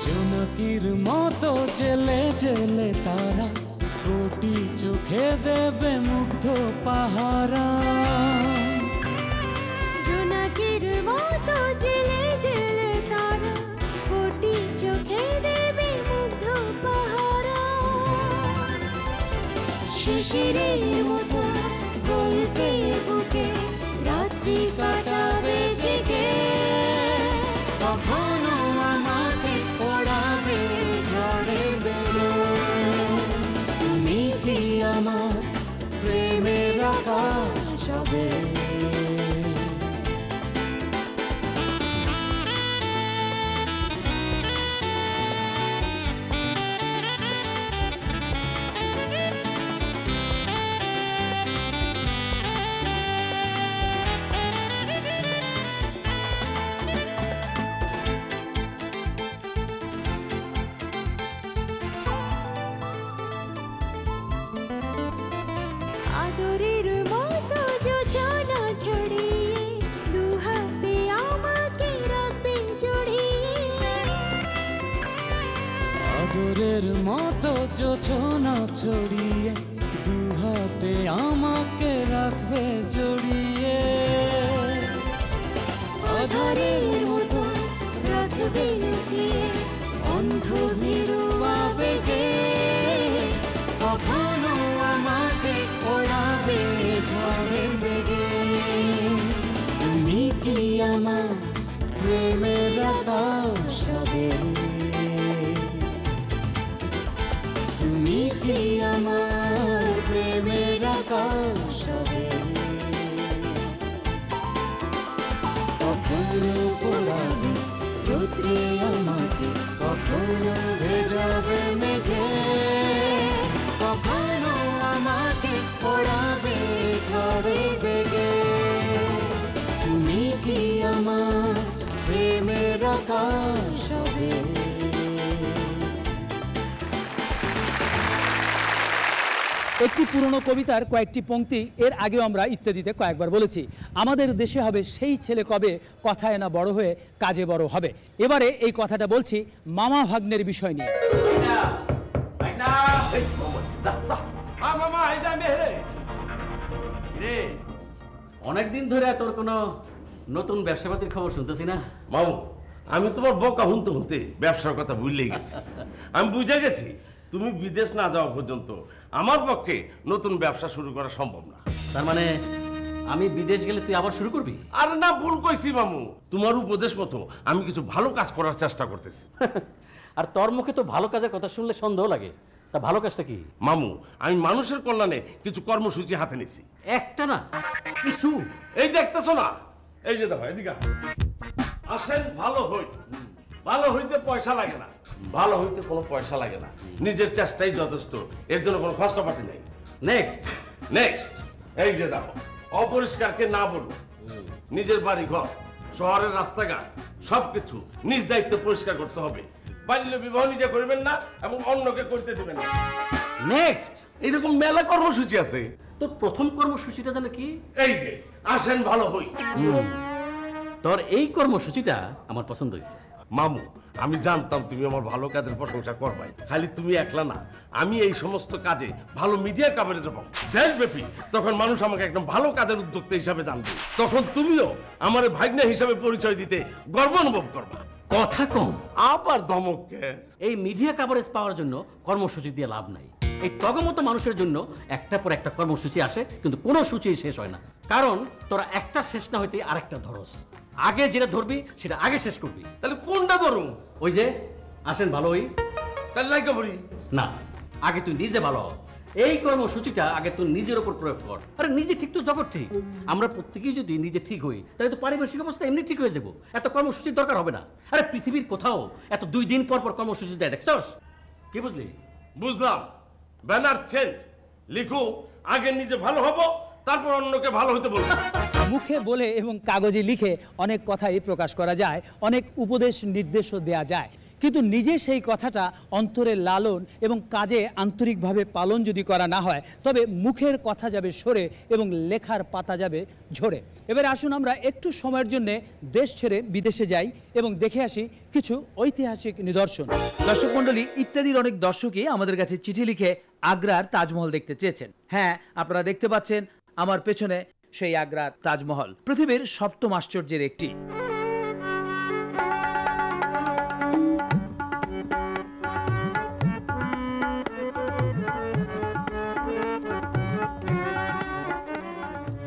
জোনাকির মতো জেলে জেলে তারা কোটি চোখে দেবে মুগ্ধ পাহারা, জোনাকির মতো জেলে জেলে তারা কোটি চোখে দেবে মুগ্ধ পাহারা, শিশিরের মতো গল্পে বুকে রাত্রি কাটাবে জেগে, কখনো আমাকে পড়াবে ঝড়ে বেড়ে। তুমি কি আমার প্রেমের আকাশ হবে। আদরের মতো যোজনা ছড়িয়ে দুহাতে আমাকে রাখবে জড়িয়ে, আদরের মতো যোছনা ছড়িয়ে দুহাতে আমাকে রাখবে জড়িয়ে, আধারের মতো রাখবে লুকিয়ে অন্ধ ভীরু আবেগে, কখনো আমাকে ওড়াবে ঝড়ে বেগে। তুমি কি আমার প্রেমের আকাশ হবে, তুমি কি আমার প্রেমের আকাশ হবে, কখনো পোড়াবে রৌদ্রে আমাকে, কখনো ভেজাবে মেঘে, কখনো আমাকে পড়াবে ঝড়ে বেগে। তুমি কি আমার প্রেমের আকাশ হবে। একটি পুরনো কবিতার কয়েকটি পংক্তি এর আগেও আমরা ইত্যাদিতে কয়েকবার বলেছি। আমাদের দেশে হবে সেই ছেলে কবে, কথায় না বড় হয়ে কাজে বড় হবে। এবারে এই কথাটা বলছি মামা ভাগ্নের বিষয় নিয়ে। অনেকদিন ধরে তোর কোনো নতুন ব্যবসাপাতির খবর শুনতেছি না। মামু, আমি তোমার বকা হুনতে হুনতে ব্যবসার কথা ভুলেই গেছি। আমি বুঝে গেছি তুমি বিদেশ না যাওয়া পর্যন্ত আমার পক্ষে নতুন ব্যবসা শুরু করা সম্ভব না। তার মানে আমি বিদেশ গেলে তুই আবার শুরু করবি? আর না, ভুল কইছি মামু। তোমার উপদেশ মতো আমি কিছু ভালো কাজ করার চেষ্টা করতেছি। আর তোর মুখে তো ভালো কাজের কথা শুনলে সন্দেহ লাগে। তা ভালো কাজটা কি? মামু, আমি মানুষের কল্যাণে কিছু কর্মসূচি হাতে নিছি। একটা না, কিছু। এই দেখতেছো না, এই যে দেখো, এদিকে আসেন। ভালো হই, ভালো হইতে পয়সা লাগে না। ভালো হইতে কোনো পয়সা লাগে না, নিজের চেষ্টাই যথেষ্ট, এর জন্য কোনো খরচাপাতি নেই। নেক্সট নেক্সট, এই যে দেখো, অপরিষ্কারকে না বলুন, নিজের বাড়ি ঘর, শহরের রাস্তাঘাট সবকিছু নিজ দায়িত্বে পরিষ্কার করতে হবে। বাল্য বিবাহ নিজে করবেন না এবং অন্যকে করতে দেবেন না। নেক্সট, এইরকম মেলা কর্মসূচি আছে। তো প্রথম কর্মসূচিটা জানে কি? এই যে আসেন ভালো হই। তোর এই কর্মসূচিটা আমার পছন্দ হয়েছে। মামু, আমি জানতাম তুমি আমার ভালো কাজের প্রশংসা করবাই। খালি তুমি একলা না, আমি এই সমস্ত কাজে ভালো মিডিয়া কভারেজ পাবো দেশব্যাপী। তখন মানুষ আমাকে একদম ভালো কাজের উদ্যোক্তা হিসাবে জানবে। তখন তুমিও আমার ভাগ্নে হিসাবে পরিচয় দিতে গর্ব অনুভব করবা। কথা কম, আবার ধমককে। এই মিডিয়া কভারেজ পাওয়ার জন্য কর্মসূচি দিয়ে লাভ নাই। এই তগমতো মানুষের জন্য একটা পর একটা কর্মসূচি আসে, কিন্তু কোনো সূচি শেষ হয় না। কারণ তোরা একটা শেষ না হইতে আরেকটা ধরস। আগে যেটা ধরবি সেটা আগে শেষ করবি। তাহলে কোনটা ধরুন? ওই যে আসেন ভালো হই। তাহলে লাইকা বলি না, আগে তুই নিজে ভালো হ। এই কর্মসূচিটা আগে তুই নিজের উপর প্রয়োগ কর। আরে নিজে ঠিক তো জগৎ ঠিক। আমরা প্রত্যেকেই যদি নিজে ঠিক হই, তাহলে তো পারিপার্শ্বিক অবস্থা এমনি ঠিক হয়ে যাবো। এত কর্মসূচির দরকার হবে না। আরে পৃথিবীর কোথাও এত 2 দিন পর পর কর্মসূচি দেয়, দেখছস? কি বুঝলি? বুঝলাম। ব্যানার চেঞ্জ, লিখো আগে নিজে ভালো হব, তারপর অন্যকে ভালো হতে বলবো। মুখে বলে এবং কাগজে লিখে অনেক কথাই প্রকাশ করা যায়, অনেক উপদেশ নির্দেশও দেয়া যায়, কিন্তু নিজে সেই কথাটা অন্তরে লালন এবং কাজে আন্তরিকভাবে পালন যদি করা না হয়, তবে মুখের কথা যাবে সরে এবং লেখার পাতা যাবে ঝরে। এবার আসুন আমরা একটু সময়ের জন্য দেশ ছেড়ে বিদেশে যাই এবং দেখে আসি কিছু ঐতিহাসিক নিদর্শন। দর্শক মণ্ডলী, ইত্যাদির অনেক দর্শকই আমাদের কাছে চিঠি লিখে আগ্রার তাজমহল দেখতে চেয়েছেন। হ্যাঁ, আপনারা দেখতে পাচ্ছেন আমার পেছনে সেই আগ্রার তাজমহল, পৃথিবীর 7ম আশ্চর্যের একটি।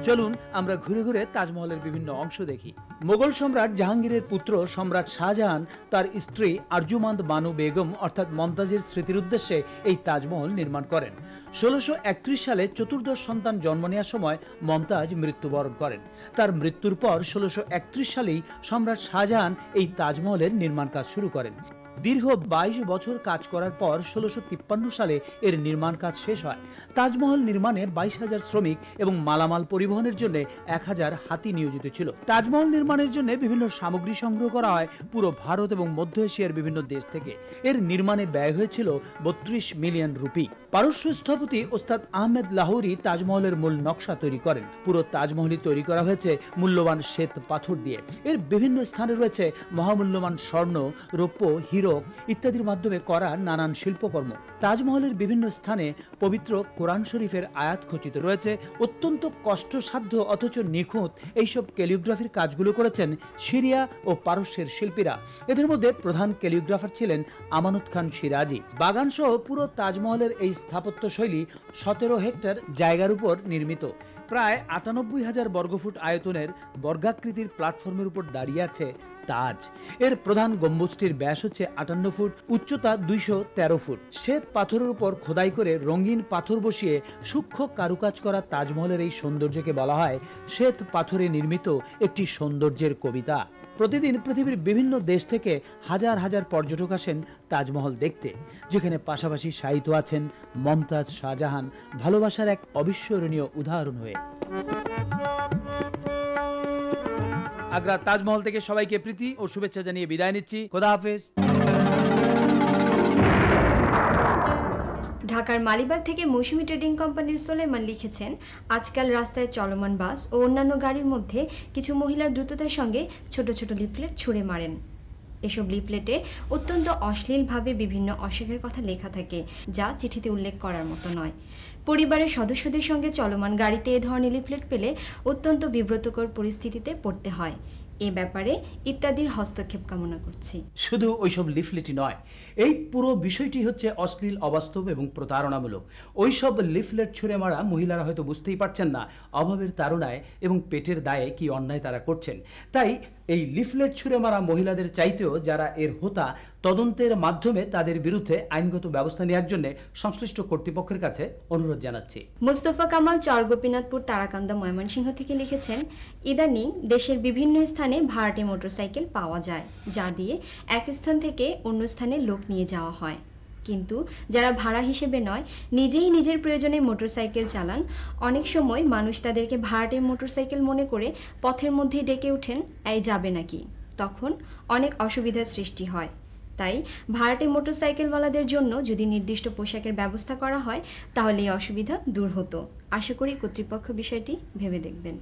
চলুন আমরা ঘুরে ঘুরে তাজমহলের বিভিন্ন অংশ দেখি। মোগল সম্রাট জাহাঙ্গীরের পুত্র সম্রাট শাহজাহান তার স্ত্রী আরজুমান্দ বানু বেগম অর্থাৎ মমতাজের স্মৃতির উদ্দেশ্যে এই তাজমহল নির্মাণ করেন। 1631 সালে চতুর্দশ সন্তান জন্ম নেওয়ার সময় মমতাজ মৃত্যুবরণ করেন। তার মৃত্যুর পর 1631 সালেই সম্রাট শাহজাহান এই তাজমহলের নির্মাণ কাজ শুরু করেন। দীর্ঘ 22 বছর কাজ করার পর 1653 সালে এর নির্মাণ কাজ শেষ হয়। তাজমহল নির্মাণে 22,000 শ্রমিক এবং মালামাল পরিবহনের জন্য 1000 হাতি নিয়োজিত ছিল। তাজমহল নির্মাণের জন্য বিভিন্ন সামগ্রী সংগ্রহ করা হয় পুরো ভারত এবং মধ্য এশিয়ার বিভিন্ন দেশ থেকে। এর নির্মাণে ব্যয় হয়েছিল 32 মিলিয়ন রুপি। পারস্য স্থপতি ওস্তাদ আহমেদ লাহোরি তাজমহলের মূল নকশা তৈরি করেন। পুরো তাজমহলই তৈরি করা হয়েছে মূল্যবান শ্বেত পাথর দিয়ে। এর বিভিন্ন স্থানে রয়েছে মহামূল্যবান স্বর্ণ, রৌপ্য, হীরক ইত্যাদির মাধ্যমে করা নানান শিল্পকর্ম। তাজমহলের বিভিন্ন স্থানে পবিত্র কোরআন শরীফের আয়াত খচিত রয়েছে। অত্যন্ত কষ্টসাধ্য অথচ নিখুঁত এইসব ক্যালিগ্রাফির কাজগুলো করেছেন সিরিয়া ও পারস্যের শিল্পীরা। এদের মধ্যে প্রধান ক্যালিগ্রাফার ছিলেন আমানত খান সিরাজি। বাগান সহ পুরো তাজমহলের এই স্থাপত্য শৈলী 17 হেক্টর জায়গার উপর নির্মিত। প্রায় 98,000 বর্গফুট আয়তনের বর্গাকৃতির প্ল্যাটফর্মের উপর দাঁড়িয়ে আছে তাজ। এর প্রধান গম্বুজটির ব্যাস হচ্ছে 58 ফুট, উচ্চতা 213 ফুট। শ্বেত পাথরের উপর খোদাই করে রঙিন পাথর বসিয়ে সূক্ষ্ম কারুকাজ করা তাজমহলের এই সৌন্দর্যকে বলা হয় শ্বেত পাথরে নির্মিত একটি সৌন্দর্যের কবিতা। প্রতিদিন পৃথিবীর বিভিন্ন দেশ থেকে হাজার হাজার পর্যটক আসেন তাজমহল দেখতে, যেখানে পাশাপাশি শায়িত আছেন মমতাজ শাহজাহান, ভালোবাসার এক অবিস্মরণীয় উদাহরণ হয়ে। আগ্রা তাজমহল থেকে সবাইকে প্রীতি ও শুভেচ্ছা জানিয়ে বিদায় নিচ্ছি। খোদা হাফেজ। ঢাকার মালিবাগ থেকে মৌসুমী ট্রেডিং কোম্পানির সোলেমান লিখেছেন, আজকাল রাস্তায় চলমান বাস ও অন্যান্য গাড়ির মধ্যে কিছু মহিলার দ্রুততার সঙ্গে ছোট ছোট লিফলেট ছুঁড়ে মারেন। এসব লিফলেটে অত্যন্ত অশ্লীলভাবে বিভিন্ন অসুখের কথা লেখা থাকে, যা চিঠিতে উল্লেখ করার মতো নয়। পরিবারের সদস্যদের সঙ্গে চলমান গাড়িতে এ ধরনের লিফলেট পেলে অত্যন্ত বিব্রতকর পরিস্থিতিতে পড়তে হয়। এ ব্যাপারে ইত্যাদির হস্তক্ষেপ কামনা করছি। শুধু ওইসব লিফলেটই নয়, এই পুরো বিষয়টি হচ্ছে অশ্লীল, অবাস্তব এবং প্রতারণামূলক। ওইসব লিফলেট ছুঁড়ে মারা মহিলারা হয়তো বুঝতেই পারছেন না অভাবের তাড়নায় এবং পেটের দায়ে কি অন্যায় তারা করছেন। তাই এই লিফলেট ছুঁড়ে মারা মহিলাদের চাইতেও যারা এর হোতা, তদন্তের মাধ্যমে তাদের বিরুদ্ধে আইনগত ব্যবস্থা নেওয়ার জন্য সংশ্লিষ্ট কর্তৃপক্ষের কাছে অনুরোধ জানাচ্ছি। মুস্তফা কামাল চর গোপীনাথপুর তারাকান্দা ময়মনসিংহ থেকে লিখেছেন, ইদানিং দেশের বিভিন্ন স্থানে স্থানে ভাড়াটে মোটরসাইকেল পাওয়া যায়, যা দিয়ে এক স্থান থেকে অন্য স্থানে লোক নিয়ে যাওয়া হয়। কিন্তু যারা ভাড়া হিসেবে নয়, নিজেই নিজের প্রয়োজনে মোটরসাইকেল চালান, অনেক সময় মানুষ তাদেরকে ভাড়াটে মোটরসাইকেল মনে করে পথের মধ্যেই ডেকে ওঠেন, এই যাবে নাকি? তখন অনেক অসুবিধার সৃষ্টি হয়। তাই ভাড়াটে মোটরসাইকেলওয়ালাদের জন্য যদি নির্দিষ্ট পোশাকের ব্যবস্থা করা হয় তাহলে এই অসুবিধা দূর হতো। আশা করি কর্তৃপক্ষ বিষয়টি ভেবে দেখবেন।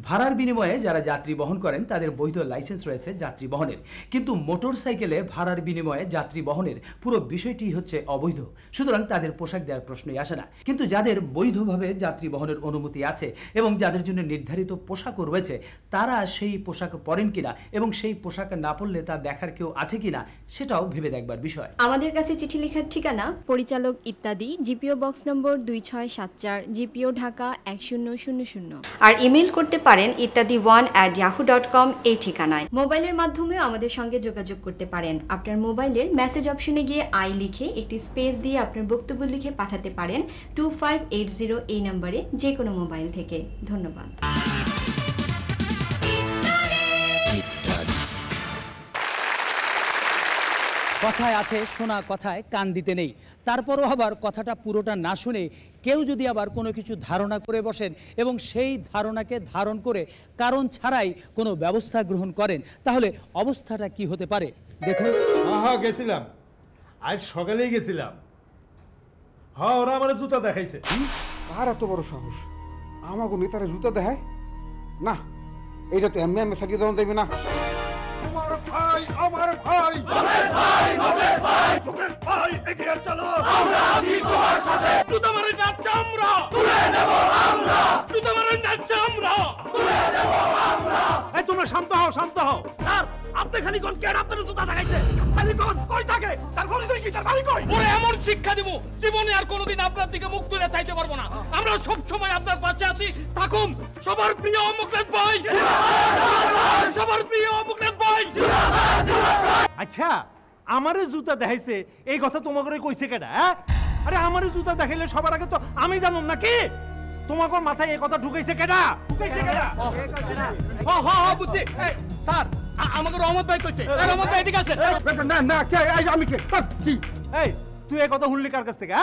ভাড়ার বিনিময়ে যারা যাত্রী বহন করেন তাদের বৈধ লাইসেন্স রয়েছে যাত্রী বহনের, কিন্তু মোটরসাইকেলে ভাড়ার বিনিময়ে যাত্রী বহনের পুরো বিষয়টি হচ্ছে অবৈধ। সুতরাং তাদের পোশাক দেওয়ার প্রশ্নই আসে না। কিন্তু যাদের বৈধভাবে যাত্রী বহনের অনুমতি আছে এবং যাদের জন্য নির্ধারিত পোশাকও রয়েছে, তারা সেই পোশাক পরেন কিনা এবং সেই পোশাক না পরলে তা দেখার কেউ আছে কিনা সেটাও ভেবে দেখবার বিষয়। আমাদের কাছে চিঠি লেখার ঠিকানা পরিচালক ইত্যাদি, জিপিও বক্স নম্বর 2674, জিপিও ঢাকা 1000। আর ইমেল করতে পারেন ittadi1@yahoo.com এই ঠিকানায়। মোবাইলের মাধ্যমেও আমাদের সঙ্গে যোগাযোগ করতে পারেন। আপনার মোবাইলের মেসেজ অপশনে গিয়ে আই লিখে একটি স্পেস দিয়ে আপনার বক্তব্য লিখে পাঠাতে পারেন 2580 এই নম্বরে, যে কোনো মোবাইল থেকে। ধন্যবাদ। কথায় আছে শোনা কথায় কান দিতে নেই। তারপরও আবার কথাটা পুরোটা না শুনে কেউ যদি আবার কোনো কিছু ধারণা করে বসেন এবং সেই ধারণাকে ধারণ করে কারণ ছাড়াই কোনো ব্যবস্থা গ্রহণ করেন, তাহলে অবস্থাটা কি হতে পারে দেখুন। হ্যাঁ গেছিলাম, আজ সকালেই গেছিলাম। হ্যাঁ, ওরা আমার জুতা দেখাইছে। আর এত বড় সাহস আমাকে নেতারা জুতা দেখায়? না, এইটা তো এমনি সারিয়ে দেওয়া যাবে না। আমার ভাই, আমার ভাই, আমার ভাই, আমার ভাই, আমার ভাই, এগিয়ে চলো, আমরা আছি তোমার সাথে। জুতা মারে না চামড়া তুলে নেব আমরা, জুতা মারে না চামড়া তুলে নেব আমরা। এই তোমরা শান্ত হও, শান্ত হও। স্যার, আপনি খালি কোন কেন আপনার জুতা দেখাইছে? খালি কোন কই থাকে? তার পরিচয় কি? তার বাড়ি কই? ওরে এমন শিক্ষা দেব জীবনে আর কোনোদিন আপনার দিকে মুখ তুলে চাইতে পারবো না। আমরা সব সময় আপনার পাশে আছি। থাকুন সবার প্রিয় মুকলেশ ভাই, সবার প্রিয় মুকলেশ ভাই। আচ্ছা, আমারে জুতা দেখাইছে এই কথা তোমাকে কইছে কেডা? আরে আমারে জুতা দেখাইলে সবার আগে তো আমি জানুম নাকি? তোমাকে মাথায় এই কথা ঢুকাইছে কেডা? ঢুকাইছে কেডা? হ্যাঁ হ্যাঁ হ্যাঁ, বুঝছি। স্যার, আমাকে রহমত ভাই কইছে। রহমত ভাই এদিকে আসেন। না না, কে? আমি কে? কি? এই তুই এই কথা শুনলি কার কাছ থেকে?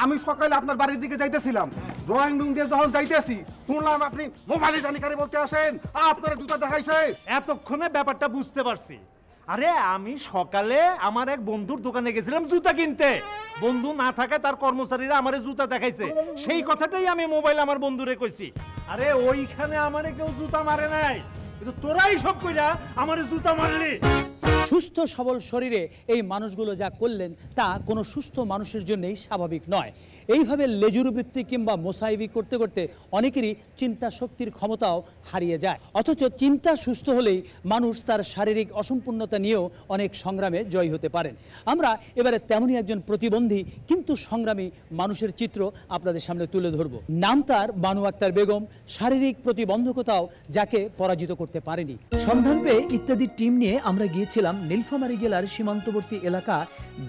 আমি সকালে আপনার বাড়ির দিকে যাইতেছিলাম, ড্রয়িং রুম দিয়ে যখন যাইতেছি শুনলাম আপনি মোবাইলে জানিকারি বলতে আসেন, আপনারা জুতা দেখাইছে। এতক্ষণে ব্যাপারটা বুঝতে পারছি। আরে আমি সকালে আমার এক বন্ধুর দোকানে গেছিলাম জুতা কিনতে। বন্ধু না থাকায় তার কর্মচারীরা আমারে জুতা দেখাইছে। সেই কথাটাই আমি মোবাইল আমার বন্ধুরে কইছি। আরে ওইখানে আমারে কেউ জুতা মারে নাই, কিন্তু তোরাই সব কইরা আমারে জুতা মারলি। সুস্থ সবল শরীরে এই মানুষগুলো যা করলেন তা কোনো সুস্থ মানুষের জন্যই স্বাভাবিক নয়। এইভাবে লেজুর বৃত্তি কিংবা মোসাইবি করতে করতে অনেকেরই চিন্তা শক্তির ক্ষমতাও হারিয়ে যায়। অথচ চিন্তা সুস্থ হলেই মানুষ তার শারীরিক অসম্পূর্ণতা নিয়েও অনেক সংগ্রামে জয়ী হতে পারেন। আমরা এবারে তেমনই একজন প্রতিবন্ধী কিন্তু সংগ্রামী মানুষের চিত্র আপনাদের সামনে তুলে ধরব। নাম তার বানু আক্তার বেগম। শারীরিক প্রতিবন্ধকতাও যাকে পরাজিত করতে পারেনি। সন্ধান পেয়ে ইত্যাদি টিম নিয়ে আমরা গিয়েছিলাম নীলফামারী জেলার সীমান্তবর্তী এলাকা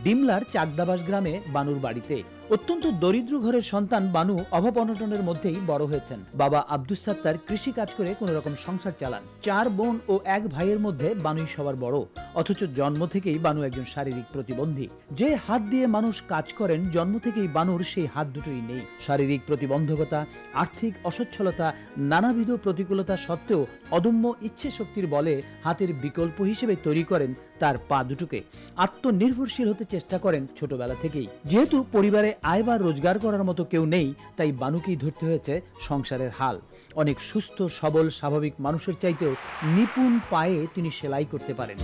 ডিমলার চাকদাবাস গ্রামে বানুর বাড়িতে। অত্যন্ত দরিদ্র ঘরের সন্তান বানু অভাব অনটনের মধ্যেই বড় হয়েছেন। বাবা আব্দুস সাত্তার কৃষি কাজ করে কোন রকম সংসার চালান। 4 বোন ও 1 ভাইয়ের মধ্যে বানুই সবার বড়। অথচ জন্ম থেকেই বানু একজন শারীরিক প্রতিবন্ধী। যে হাত দিয়ে মানুষ কাজ করেন, জন্ম থেকেই বানুর সেই হাত দুটোই নেই। শারীরিক প্রতিবন্ধকতা, আর্থিক অসচ্ছলতা, নানাবিধ প্রতিকূলতা সত্ত্বেও অদম্য ইচ্ছে শক্তির বলে হাতের বিকল্প হিসেবে তৈরি করেন তার পা দুটোকে। আত্মনির্ভরশীল হতে চেষ্টা করেন ছোটবেলা থেকেই। যেহেতু পরিবারে আয় বা রোজগার করার মতো কেউ নেই, তাই বানুকেই ধরতে হয়েছে সংসারের হাল। অনেক সুস্থ সবল স্বাভাবিক মানুষের চাইতেও নিপুণ পায়ে তিনি সেলাই করতে পারেন।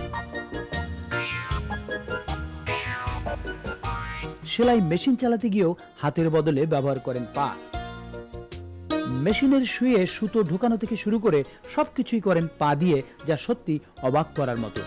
সেলাই মেশিন চালাতে গিয়েও হাতের বদলে ব্যবহার করেন পা। মেশিনের সুইয়ে সুতো ঢোকানো থেকে শুরু করে সবকিছুই করেন পা দিয়ে, যা সত্যি অবাক করার মতো।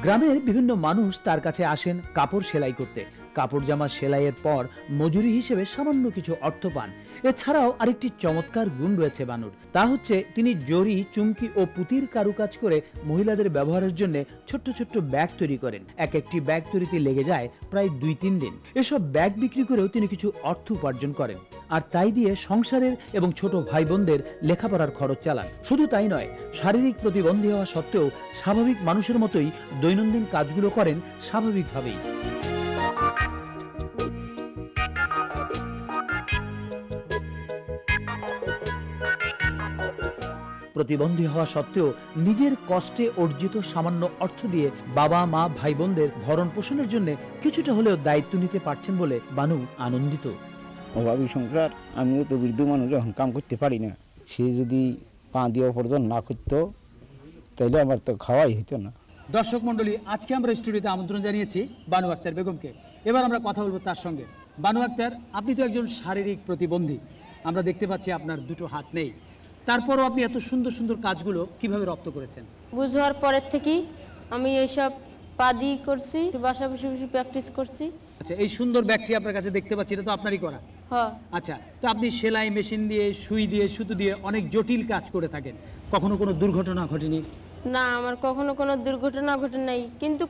গ্রামের বিভিন্ন মানুষ তার কাছে আসেন কাপড় সেলাই করতে। কাপড় জামা সেলাইয়ের পর মজুরি হিসেবে সামান্য কিছু অর্থ পান এছাড়াও আরেকটি চমৎকার গুণ রয়েছে বানুর, তা হচ্ছে তিনি জরি, চুমকি ও পুঁতির কারুকাজ করে মহিলাদের ব্যবহারের জন্য ছোট্ট ছোট্ট ব্যাগ তৈরি করেন। এক একটি ব্যাগ তৈরিতে লেগে যায় প্রায় 2-3 দিন। এসব ব্যাগ বিক্রি করেও তিনি কিছু অর্থ উপার্জন করেন, আর তাই দিয়ে সংসারের এবং ছোট ভাই বোনদের লেখাপড়ার খরচ চালান। শুধু তাই নয়, শারীরিক প্রতিবন্ধী হওয়া সত্ত্বেও স্বাভাবিক মানুষের মতোই দৈনন্দিন কাজগুলো করেন স্বাভাবিকভাবেই। প্রতিবন্ধী হওয়া সত্ত্বেও নিজের কষ্টে অর্জিত সামান্য অর্থ দিয়ে বাবা মা ভাই বোনদের ভরণ পোষণের জন্য কিছুটা হলেও দায়িত্ব নিতে পারছেন বলে বানু আনন্দিত। অভাবী সংসার, আমিও তো বৃদ্ধ মানুষ, এখন কাম করতে পারি না। সে যদি পা দিয়ে উপার্জন না করতো তাহলে আমার তো খাওয়াই হতো না। দর্শক মন্ডলী, আজকে আমরা স্টুডিওতে আমন্ত্রণ জানিয়েছি বানু আক্তার বেগমকে। এবার আমরা কথা বলবো তার সঙ্গে। বানু আক্তার, আপনি তো একজন শারীরিক প্রতিবন্ধী, আমরা দেখতে পাচ্ছি আপনার দুটো হাত নেই, তারপরও আপনি এত সুন্দর সুন্দর কাজগুলো কিভাবে রপ্ত করেছেন? বুঝার পরের থেকেই আমি এইসব পাদি করছি, বাসা বসে বসে প্র্যাকটিস করছি। আচ্ছা, এই সুন্দর ব্যাগটি আপনার কাছে দেখতে পাচ্ছি, এটা তো আপনারই করা? হ্যাঁ। আচ্ছা, তো আপনি সেলাই মেশিন দিয়ে, সুই দিয়ে, সুতো দিয়ে অনেক জটিল কাজ করে থাকেন, কখনো কোনো দুর্ঘটনা ঘটেনি? না, আমার কখনো কোনো দুর্ঘটনা ঘটে নাই, কিন্তু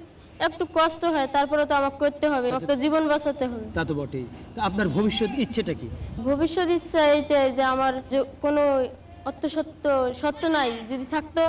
একটু কষ্ট হয়, তারপরে তো আমাকে করতে হবে, আমাকে জীবন বাঁচাতে হবে। তা তো বটেই। তো আপনার ভবিষ্যৎ ইচ্ছেটা কি? ভবিষ্যৎ ইচ্ছা এইটাই যে আমার কোনো সত্য নাই, যদি থাকতো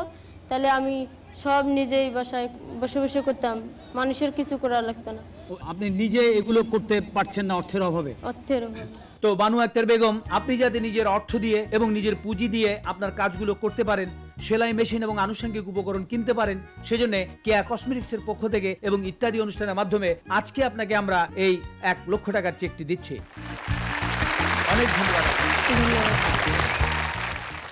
তাহলে আমি সব নিজেই বাসায় বসে বসে করতাম, মানুষের কিছু করা লাগতো না। আপনি নিজে এগুলো করতে পারছেন না অর্থের অভাবে? অর্থের অভাবে। তো বানু আক্তার বেগম, আপনি যাতে নিজের অর্থ দিয়ে এবং নিজের পুঁজি দিয়ে আপনার কাজগুলো করতে পারেন, সেলাই মেশিন এবং আনুষঙ্গিক উপকরণ কিনতে পারেন, সেজন্য কেয়া কসমেটিক্সের পক্ষ থেকে এবং ইত্যাদি অনুষ্ঠানের মাধ্যমে আজকে আপনাকে আমরা এই 1 লক্ষ টাকার চেকটি দিচ্ছি। অনেক ধন্যবাদ।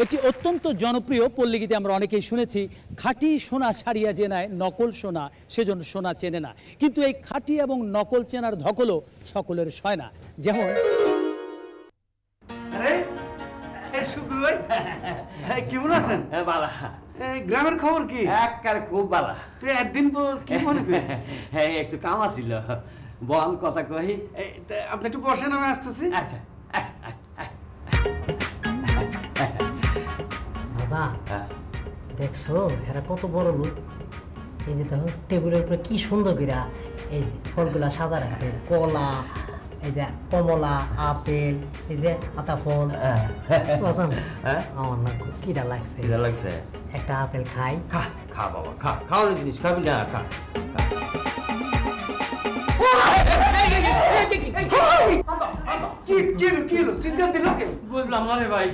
একটি অত্যন্ত জনপ্রিয় পল্লীগীতে আমরা অনেকেই শুনেছি, খাঁটি সোনা ছাড়িয়া যে নেয় নকল সোনা, সেজন্য সোনা চেনে না। কিন্তু এই খাঁটি এবং নকল চেনার ধকলও সকলের সয় না। যেমন কেমন আছেন? বালা। গ্রামের খবর কি? একবারে খুব বালা। তুই একদিন পর কি মনে করি? হ্যাঁ, একটু কাম আছিল, বল কথা কই। আপনি একটু বসেন, আমি আসতেছি। আচ্ছা আচ্ছা আচ্ছা। বাবা, দেখছো এরা কত বড় লোক। এই যে দেখো টেবিলের উপরে কি সুন্দর করে এই ফলগুলা সাদা রাখে, কলা, এই যে কমলা, আপেল, এই যে আতা ফল। আমার না কিরা লাগছে, একটা আপেল খাই। খা খা বাবা, খা, খাওয়ানোর জিনিস খাবি না, খা। বুঝলাম না রে ভাই,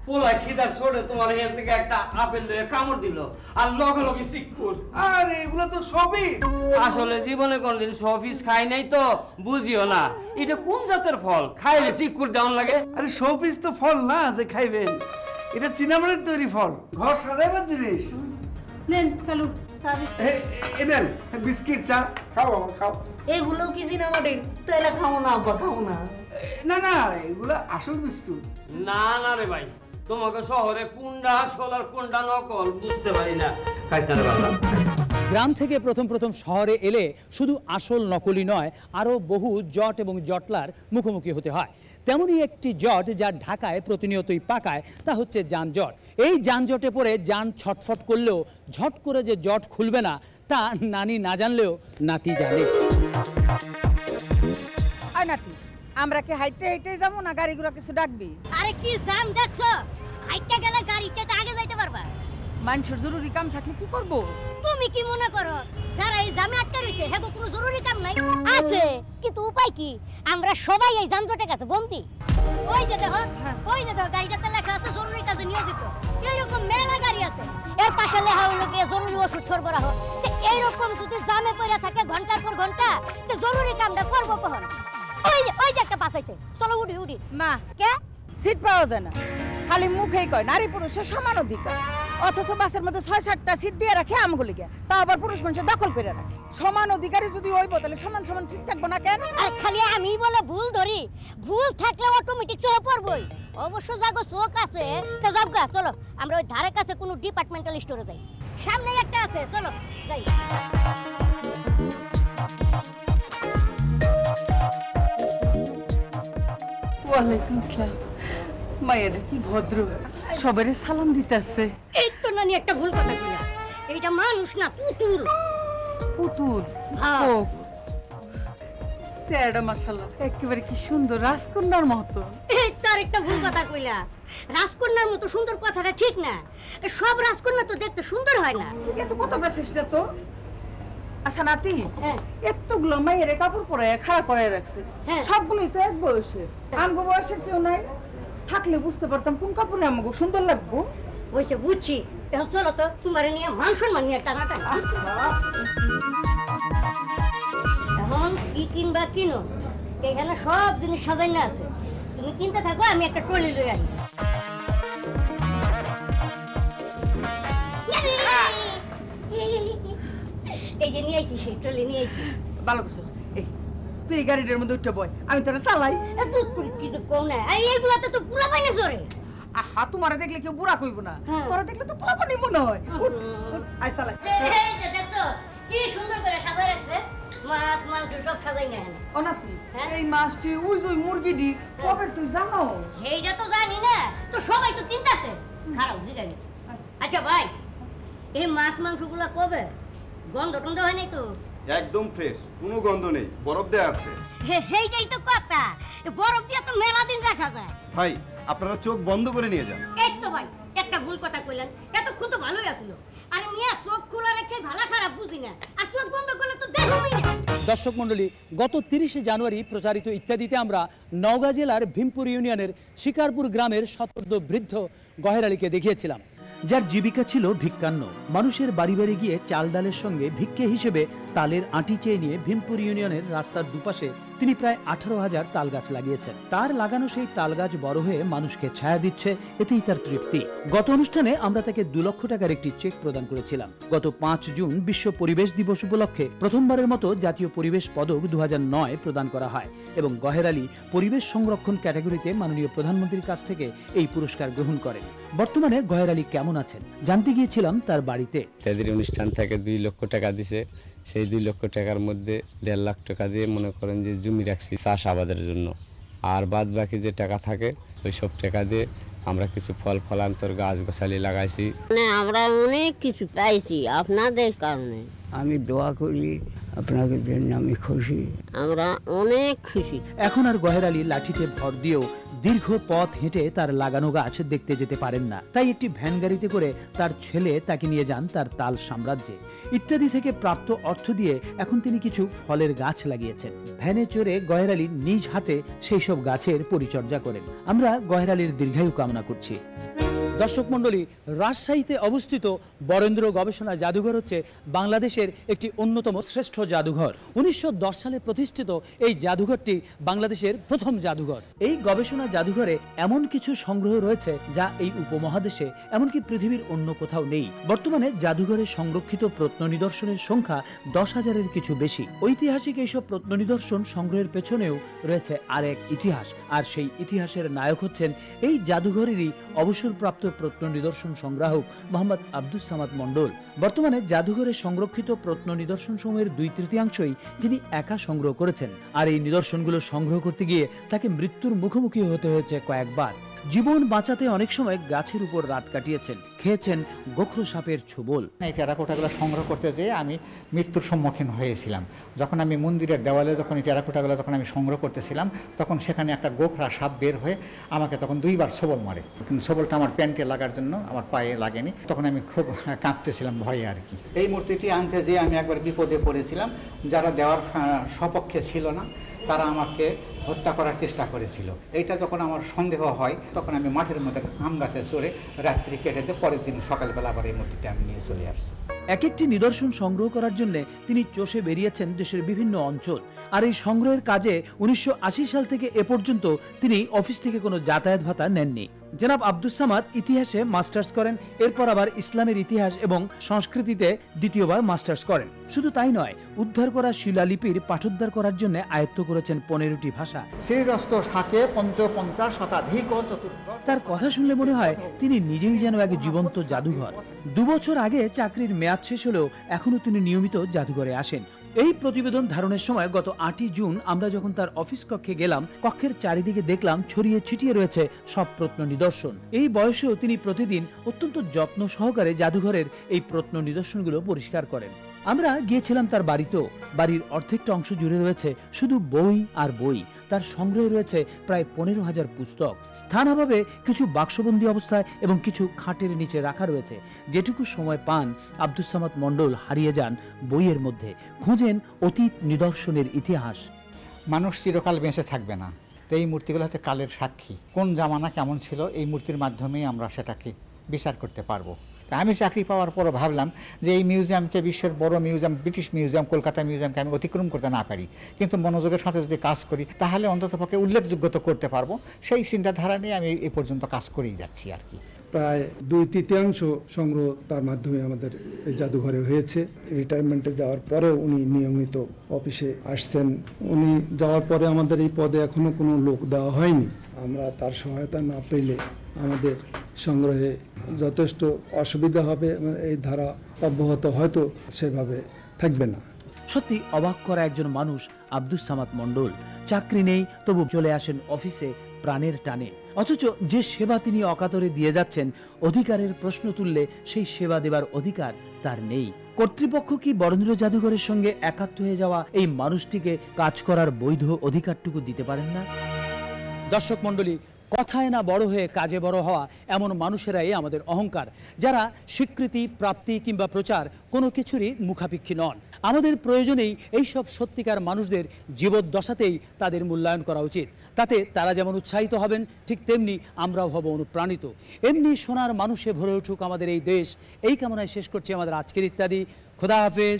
পোলা খিদার ছোড়ে তোমার হেল থেকে একটা আপেল কামড় দিল আর লগে লগে সিকুর। আরে এগুলো তো সফিস। আসলে জীবনে কোনদিন সফিস খাই নাই তো বুঝিও না। এটা কোন জাতের ফল, খাইলে সিকুর দেওয়ান লাগে? আরে সফিস তো ফল না যে খাইবেন, এটা চিনামানের তৈরি ফল, ঘর সাজাইবার জিনিস। নেন কালু নেন বিস্কিট, চা খাও, খাও। এগুলো কি চিনামাটির? তাইলে খাও না আব্বা, খাও না। না না, এগুলো আসল বিস্কুট। না না রে ভাই, তোমাকে শহরে কোনটা আসল আর কোনটা নকল বুঝতে পারি না। খাইস না রে বাবা। গ্রাম থেকে প্রথম প্রথম শহরে এলে শুধু আসল নকলই নয়, আরও বহু জট এবং জটলার মুখোমুখি হতে হয়। তেমনই একটি জট যা ঢাকায় প্রতিনিয়তই পাকায়, তা হচ্ছে যানজট। এই যানজটে পড়ে যান ছটফট করলেও ঝট করে যে জট খুলবে না, তা নানি না জানলেও নাতি জানে। আয় নাতি, আমরা কি হাইটে হাইটে যাবো না গাড়িগুলো কিছু ডাকবি? আরে কি জাম দেখছো, হাইটে গেলে গাড়ি চাইতে আগে যাইতে পারবা। মানুষের জরুরি কাম থাকলে কি করব? তুমি কি মনে করো যারা এই জামে আটকে রয়েছে হেগো কোনো জরুরি কাম নাই? আছে, কিন্তু উপায় কি? আমরা সবাই এই যানজটের কাছে বন্দী। ওই যে দেখো গাড়িটাতে লেখা আছে জরুরি কাজে নিয়োজিত। এইরকম মেলা গাড়ি আছে, এর পাশে লেখা হলো কি জরুরি ওষুধ সরবরাহ। এইরকম যদি জামে পড়ে থাকে ঘন্টার পর ঘন্টা, তো জরুরি কামটা করবো কখন? ওই যে একটা পাশাইছে, চলো উঠি উঠি। না, কে সিট পাওয়া যায় না, খালি মুখেই কয় নারী পুরুষের সমান অধিকার, অথচ বাসের মধ্যে 6-7টা সিট দিয়ে রাখে আমগুলিকে, তা আবার পুরুষ মানুষের দখল করে রাখে। সমান অধিকারী যদি হইব তাহলে সমান সমান সিট থাকবো না কেন? আর খালি আমি বলে ভুল ধরি, ভুল থাকলে অটোমেটিক চোখে পড়বই। অবশ্য যাগো চোখ আছে তো যাগা, চলো আমরা ওই ধারে কাছে কোনো ডিপার্টমেন্টাল স্টোরে যাই, সামনে একটা আছে, চলো যাই। ওয়ালাইকুম আসসালাম। মায়ের কি ভদ্র, সবারে সালাম দিতেছে। এই তো নানি একটা ভুল কথা ছিল, এইটা মানুষ না পুতুল। পুতুল? ও স্যারটা মাশাআল্লাহ একেবারে কি সুন্দর, রাজকন্যার মতো। এই তো আরেকটা ভুল কথা কইলা, রাজকন্যার মতো সুন্দর কথাটা ঠিক না, সব রাজকন্যা তো দেখতে সুন্দর হয় না। এত কথা বেশিস না তো। আচ্ছা নাতি, এতগুলো মায়ের কাপড় পরে খাড়া করে রাখছে, সবগুলোই তো এক বয়সের। আমগো বয়সের কেউ নাই, থাকলে বুঝতে পারতাম কোন কাপড়ে আমাকে সুন্দর লাগবো। ওইসে বুঝছি, এখন চলো তো তোমার নিয়ে মান সম্মান নিয়ে টানাটা। এখন কি কিনবা কিনো, এখানে সব জিনিস সাজানো আছে, তুমি কিনতে থাকো, আমি একটা ট্রলি লই আনি। এই যে নিয়ে আইছি, সেই ট্রলি নিয়ে আইছি। ভালো করছিস, এই তুই এই গাড়িটার মধ্যে উঠে বয়, আমি তোরা চালাই। দুধ করে কিছু কম না, আর এইগুলাতে তো পুরা পাইনে চড়ে। আহা, তোমারে দেখলে কেউ বুড়া কইব না, তোরা দেখলে তো পোলা পানি মনে হয়। আই চালাই। এই যে দেখছো কি সুন্দর করে সাজায় রাখছে, মাছ মাংস সব সাজাই না। ও নাতি, এই মাছটি ওই যে মুরগিটি কবে তুই জানো? সেইটা তো জানি না, তো সবাই তো কিনতাছে। খারাপ জিগানি। আচ্ছা ভাই, এই মাছ মাংসগুলো কবে? গন্ধ টন্ধ হয় নাই তো? একদম ফ্রেশ, কোনো গন্ধ নেই, বরফ দেয়া আছে। সেইটাই তো কথা, বরফ দিয়ে তো মেলা দিন রাখা যায়। ভাই আপনারা চোখ বন্ধ করে নিয়ে যান। এই তো ভাই একটা ভুল কথা কইলেন, এতক্ষণ তো ভালোই আছিল। আরে মিয়া চোখ খোলা রেখে ভালো খারাপ বুঝি না, আর চোখ বন্ধ করলে তো দেখোই না। দর্শক মণ্ডলী, গত 30শে জানুয়ারি প্রচারিত ইত্যাদিতে আমরা নওগাঁ জেলার ভীমপুর ইউনিয়নের শিকারপুর গ্রামের শতাব্দ বৃদ্ধ গহের আলীকে দেখিয়েছিলাম, যার জীবিকা ছিল ভিক্ষান্ন। মানুষের বাড়ি বাড়ি গিয়ে চাল ডালের সঙ্গে ভিক্ষে হিসেবে তালের আঁটি চেয়ে নিয়ে ভীমপুর ইউনিয়নের রাস্তার দুপাশে তিনি প্রায় 18,000 তাল গাছ লাগিয়েছেন। তার লাগানো সেই তাল গাছ বড় হয়ে মানুষকে ছায়া দিচ্ছে, এতেই তার তৃপ্তি। গত অনুষ্ঠানে আমরা তাকে 2 লক্ষ টাকার একটি চেক প্রদান করেছিলাম। গত 5 জুন বিশ্ব পরিবেশ দিবস উপলক্ষে প্রথমবারের মতো জাতীয় পরিবেশ পদক 2009 প্রদান করা হয় এবং গহের আলী পরিবেশ সংরক্ষণ ক্যাটাগরিতে মাননীয় প্রধানমন্ত্রীর কাছ থেকে এই পুরস্কার গ্রহণ করেন। বর্তমানে গহের আলী কেমন আছেন জানতে গিয়েছিলাম তার বাড়িতে। তাদের অনুষ্ঠান থেকে 2 লক্ষ টাকা দিছে, সেই 2 লক্ষ টাকার মধ্যে 1.5 লাখ টাকা দিয়ে মনে করেন যে জমি রাখছি চাষ আবাদের জন্য, আর বাদ বাকি যে টাকা থাকে ওই সব টাকা দিয়ে আমরা কিছু ফল ফলান্তর গাছ গোছালি লাগাইছি। আমরা অনেক কিছু পাইছি আপনাদের কারণে। আমি দোয়া করি আপনাদের জন্য, আমি খুশি, আমরা অনেক খুশি। এখন আর গহের আলী লাঠিতে ভর দিয়েও দীর্ঘ পথ হেঁটে তার লাগানো গাছ দেখতে যেতে পারেন না, তাই একটি ভ্যান গাড়িতে করে তার ছেলে তাকে নিয়ে যান তার তাল সাম্রাজ্যে। ইত্যাদি থেকে প্রাপ্ত অর্থ দিয়ে এখন তিনি কিছু ফলের গাছ লাগিয়েছেন। ভ্যানে চড়ে গহের আলী নিজ হাতে সেই সব গাছের পরিচর্যা করেন। আমরা গহের আলীর দীর্ঘায়ু কামনা করছি। দর্শক মণ্ডলী, রাজশাহীতে অবস্থিত বরেন্দ্র গবেষণা জাদুঘর হচ্ছে বাংলাদেশের একটি অন্যতম শ্রেষ্ঠ জাদুঘর। 1910 সালে প্রতিষ্ঠিত এই জাদুঘরটি বাংলাদেশের প্রথম জাদুঘর। এই গবেষণা জাদুঘরে এমন কিছু সংগ্রহ রয়েছে যা এই উপমহাদেশে এমনকি পৃথিবীর অন্য কোথাও নেই। বর্তমানে জাদুঘরে সংরক্ষিত প্রত্ননিদর্শনের সংখ্যা 10,000-এর কিছু বেশি। ঐতিহাসিক এইসব প্রত্ননিদর্শন সংগ্রহের পেছনেও রয়েছে আরেক ইতিহাস, আর সেই ইতিহাসের নায়ক হচ্ছেন এই জাদুঘরেরই অবসরপ্রাপ্ত প্রত্ননিদর্শন সংগ্রাহক মোহাম্মদ আব্দুস সামাদ মণ্ডল। বর্তমানে জাদুঘরে সংরক্ষিত প্রত্ননিদর্শন সমূহের 2/3 যিনি একা সংগ্রহ করেছেন, আর এই নিদর্শনগুলো সংগ্রহ করতে গিয়ে তাকে মৃত্যুর মুখোমুখি হতে হয়েছে কয়েকবার। জীবন বাঁচাতে অনেক সময় গাছের উপর রাত কাটিয়েছেন, খেয়েছেন গোখরো সাপের ছোবল। এই টেরাকোটাগুলো সংগ্রহ করতে যেয়ে আমি মৃত্যুর সম্মুখীন হয়েছিলাম। যখন আমি মন্দিরের দেওয়ালে যখন এই টেরাকোটাগুলো যখন আমি সংগ্রহ করতেছিলাম, তখন সেখানে একটা গোখরা সাপ বের হয়ে আমাকে তখন 2 বার ছোবল মারে, কিন্তু ছোবলটা আমার প্যান্টে লাগার জন্য আমার পায়ে লাগেনি। তখন আমি খুব কাঁপতেছিলাম ভয়ে আর কি। এই মূর্তিটি আনতে যেয়ে আমি একবার বিপদে পড়েছিলাম। যারা দেওয়ার সপক্ষে ছিল না তারা আমাকে হত্যা করার চেষ্টা করেছিল। এইটা যখন আমার সন্দেহ হয়, তখন আমি মাঠের মধ্যে আম গাছে চড়ে রাত্রি কেটে দিয়ে পরের দিন সকালবেলা আবার এই মূর্তিটা আমি নিয়ে চলে আসছি। এক একটি নিদর্শন সংগ্রহ করার জন্য তিনি চষে বেরিয়েছেন দেশের বিভিন্ন অঞ্চল, আর এই সংগ্রহের কাজে 1980 সাল থেকে এ পর্যন্ত তিনি অফিস থেকে কোনো যাতায়াত ভাতা নেননি। জনাব আব্দুস সামাদ ইতিহাসে মাস্টার্স করেন, এরপর আবার ইসলামের ইতিহাস এবং সংস্কৃতিতে দ্বিতীয়বার মাস্টার্স করেন। শুধু তাই নয়, উদ্ধার করা শিলালিপির পাঠোদ্ধার করার জন্য আয়ত্ত করেছেন 15টি ভাষা। তার কথা শুনলে মনে হয় তিনি নিজেই যেন এক জীবন্ত জাদুঘর। 2 বছর আগে চাকরির মেয়াদ শেষ হলেও এখনো তিনি নিয়মিত জাদুঘরে আসেন। এই প্রতিবেদন ধারণের সময় গত 8ই জুন আমরা যখন তার অফিস কক্ষে গেলাম, কক্ষের চারিদিকে দেখলাম ছড়িয়ে ছিটিয়ে রয়েছে সব প্রত্ন নিদর্শন। এই বয়সেও তিনি প্রতিদিন অত্যন্ত যত্ন সহকারে জাদুঘরের এই প্রত্ন নিদর্শনগুলো পরিষ্কার করেন। আমরা গিয়েছিলাম তার বাড়িতেও। বাড়ির অর্ধেকটা অংশ জুড়ে রয়েছে শুধু বই আর বই। তার সংগ্রহে রয়েছে প্রায় 15,000 পুস্তক। স্থানাভাবে কিছু বাক্সবন্দি অবস্থায় এবং কিছু খাটের নিচে রাখা রয়েছে। যেটুকু সময় পান আব্দুস সামাদ মণ্ডল হারিয়ে যান বইয়ের মধ্যে, খুঁজেন অতীত নিদর্শনের ইতিহাস। মানুষ চিরকাল বেঁচে থাকবে না, তো এই মূর্তিগুলো হচ্ছে কালের সাক্ষী। কোন জামানা কেমন ছিল এই মূর্তির মাধ্যমেই আমরা সেটাকে বিচার করতে পারবো। তা আমি চাকরি পাওয়ার পরও ভাবলাম যে এই মিউজিয়ামকে, বিশ্বের বড় মিউজিয়াম ব্রিটিশ মিউজিয়াম, কলকাতা মিউজিয়ামকে আমি অতিক্রম করতে না পারি, কিন্তু মনোযোগের সাথে যদি কাজ করি তাহলে অন্ততপক্ষে উল্লেখযোগ্য তো করতে পারবো। সেই চিন্তাধারা নিয়ে আমি এই পর্যন্ত কাজ করেই যাচ্ছি আর কি। প্রায় 2/3 সংগ্রহ তার মাধ্যমে আমাদের এই জাদুঘরে হয়েছে। রিটায়ারমেন্টে যাওয়ার পরেও উনি নিয়মিত অফিসে আসছেন। উনি যাওয়ার পরে আমাদের এই পদে এখনো কোনো লোক দেওয়া হয়নি। আমরা তার সহায়তা না পেলে আমাদের সংগ্রহে যথেষ্ট অসুবিধা হবে, এই ধারা অব্যাহত হয়তো সেভাবে থাকবে না। সত্যি অবাক করা একজন মানুষ আব্দুস সামাদ মণ্ডল। চাকরি নেই, তবু চলে আসেন অফিসে প্রাণের টানে। অথচ যে সেবা তিনি অকাতরে দিয়ে যাচ্ছেন, অধিকারের প্রশ্ন তুললে সেই সেবা দেবার অধিকার তার নেই। কর্তৃপক্ষ কি বরেন্দ্র জাদুঘরের সঙ্গে একাত্ম হয়ে যাওয়া এই মানুষটিকে কাজ করার বৈধ অধিকারটুকু দিতে পারেন না? দর্শক মণ্ডলী, কথায় না বড় হয়ে কাজে বড় হওয়া এমন মানুষেরাই আমাদের অহংকার, যারা স্বীকৃতি, প্রাপ্তি কিংবা প্রচার কোনো কিছুরই মুখাপেক্ষী নন। আমাদের প্রয়োজনেই এইসব সত্যিকার মানুষদের জীবদ্দশাতেই তাদের মূল্যায়ন করা উচিত। তাতে তারা যেমন উৎসাহিত হবেন, ঠিক তেমনি আমরাও হব অনুপ্রাণিত। এমনি সোনার মানুষে ভরে উঠুক আমাদের এই দেশ। এই কামনায় শেষ করছি আমাদের আজকের ইত্যাদি। খোদা হাফেজ।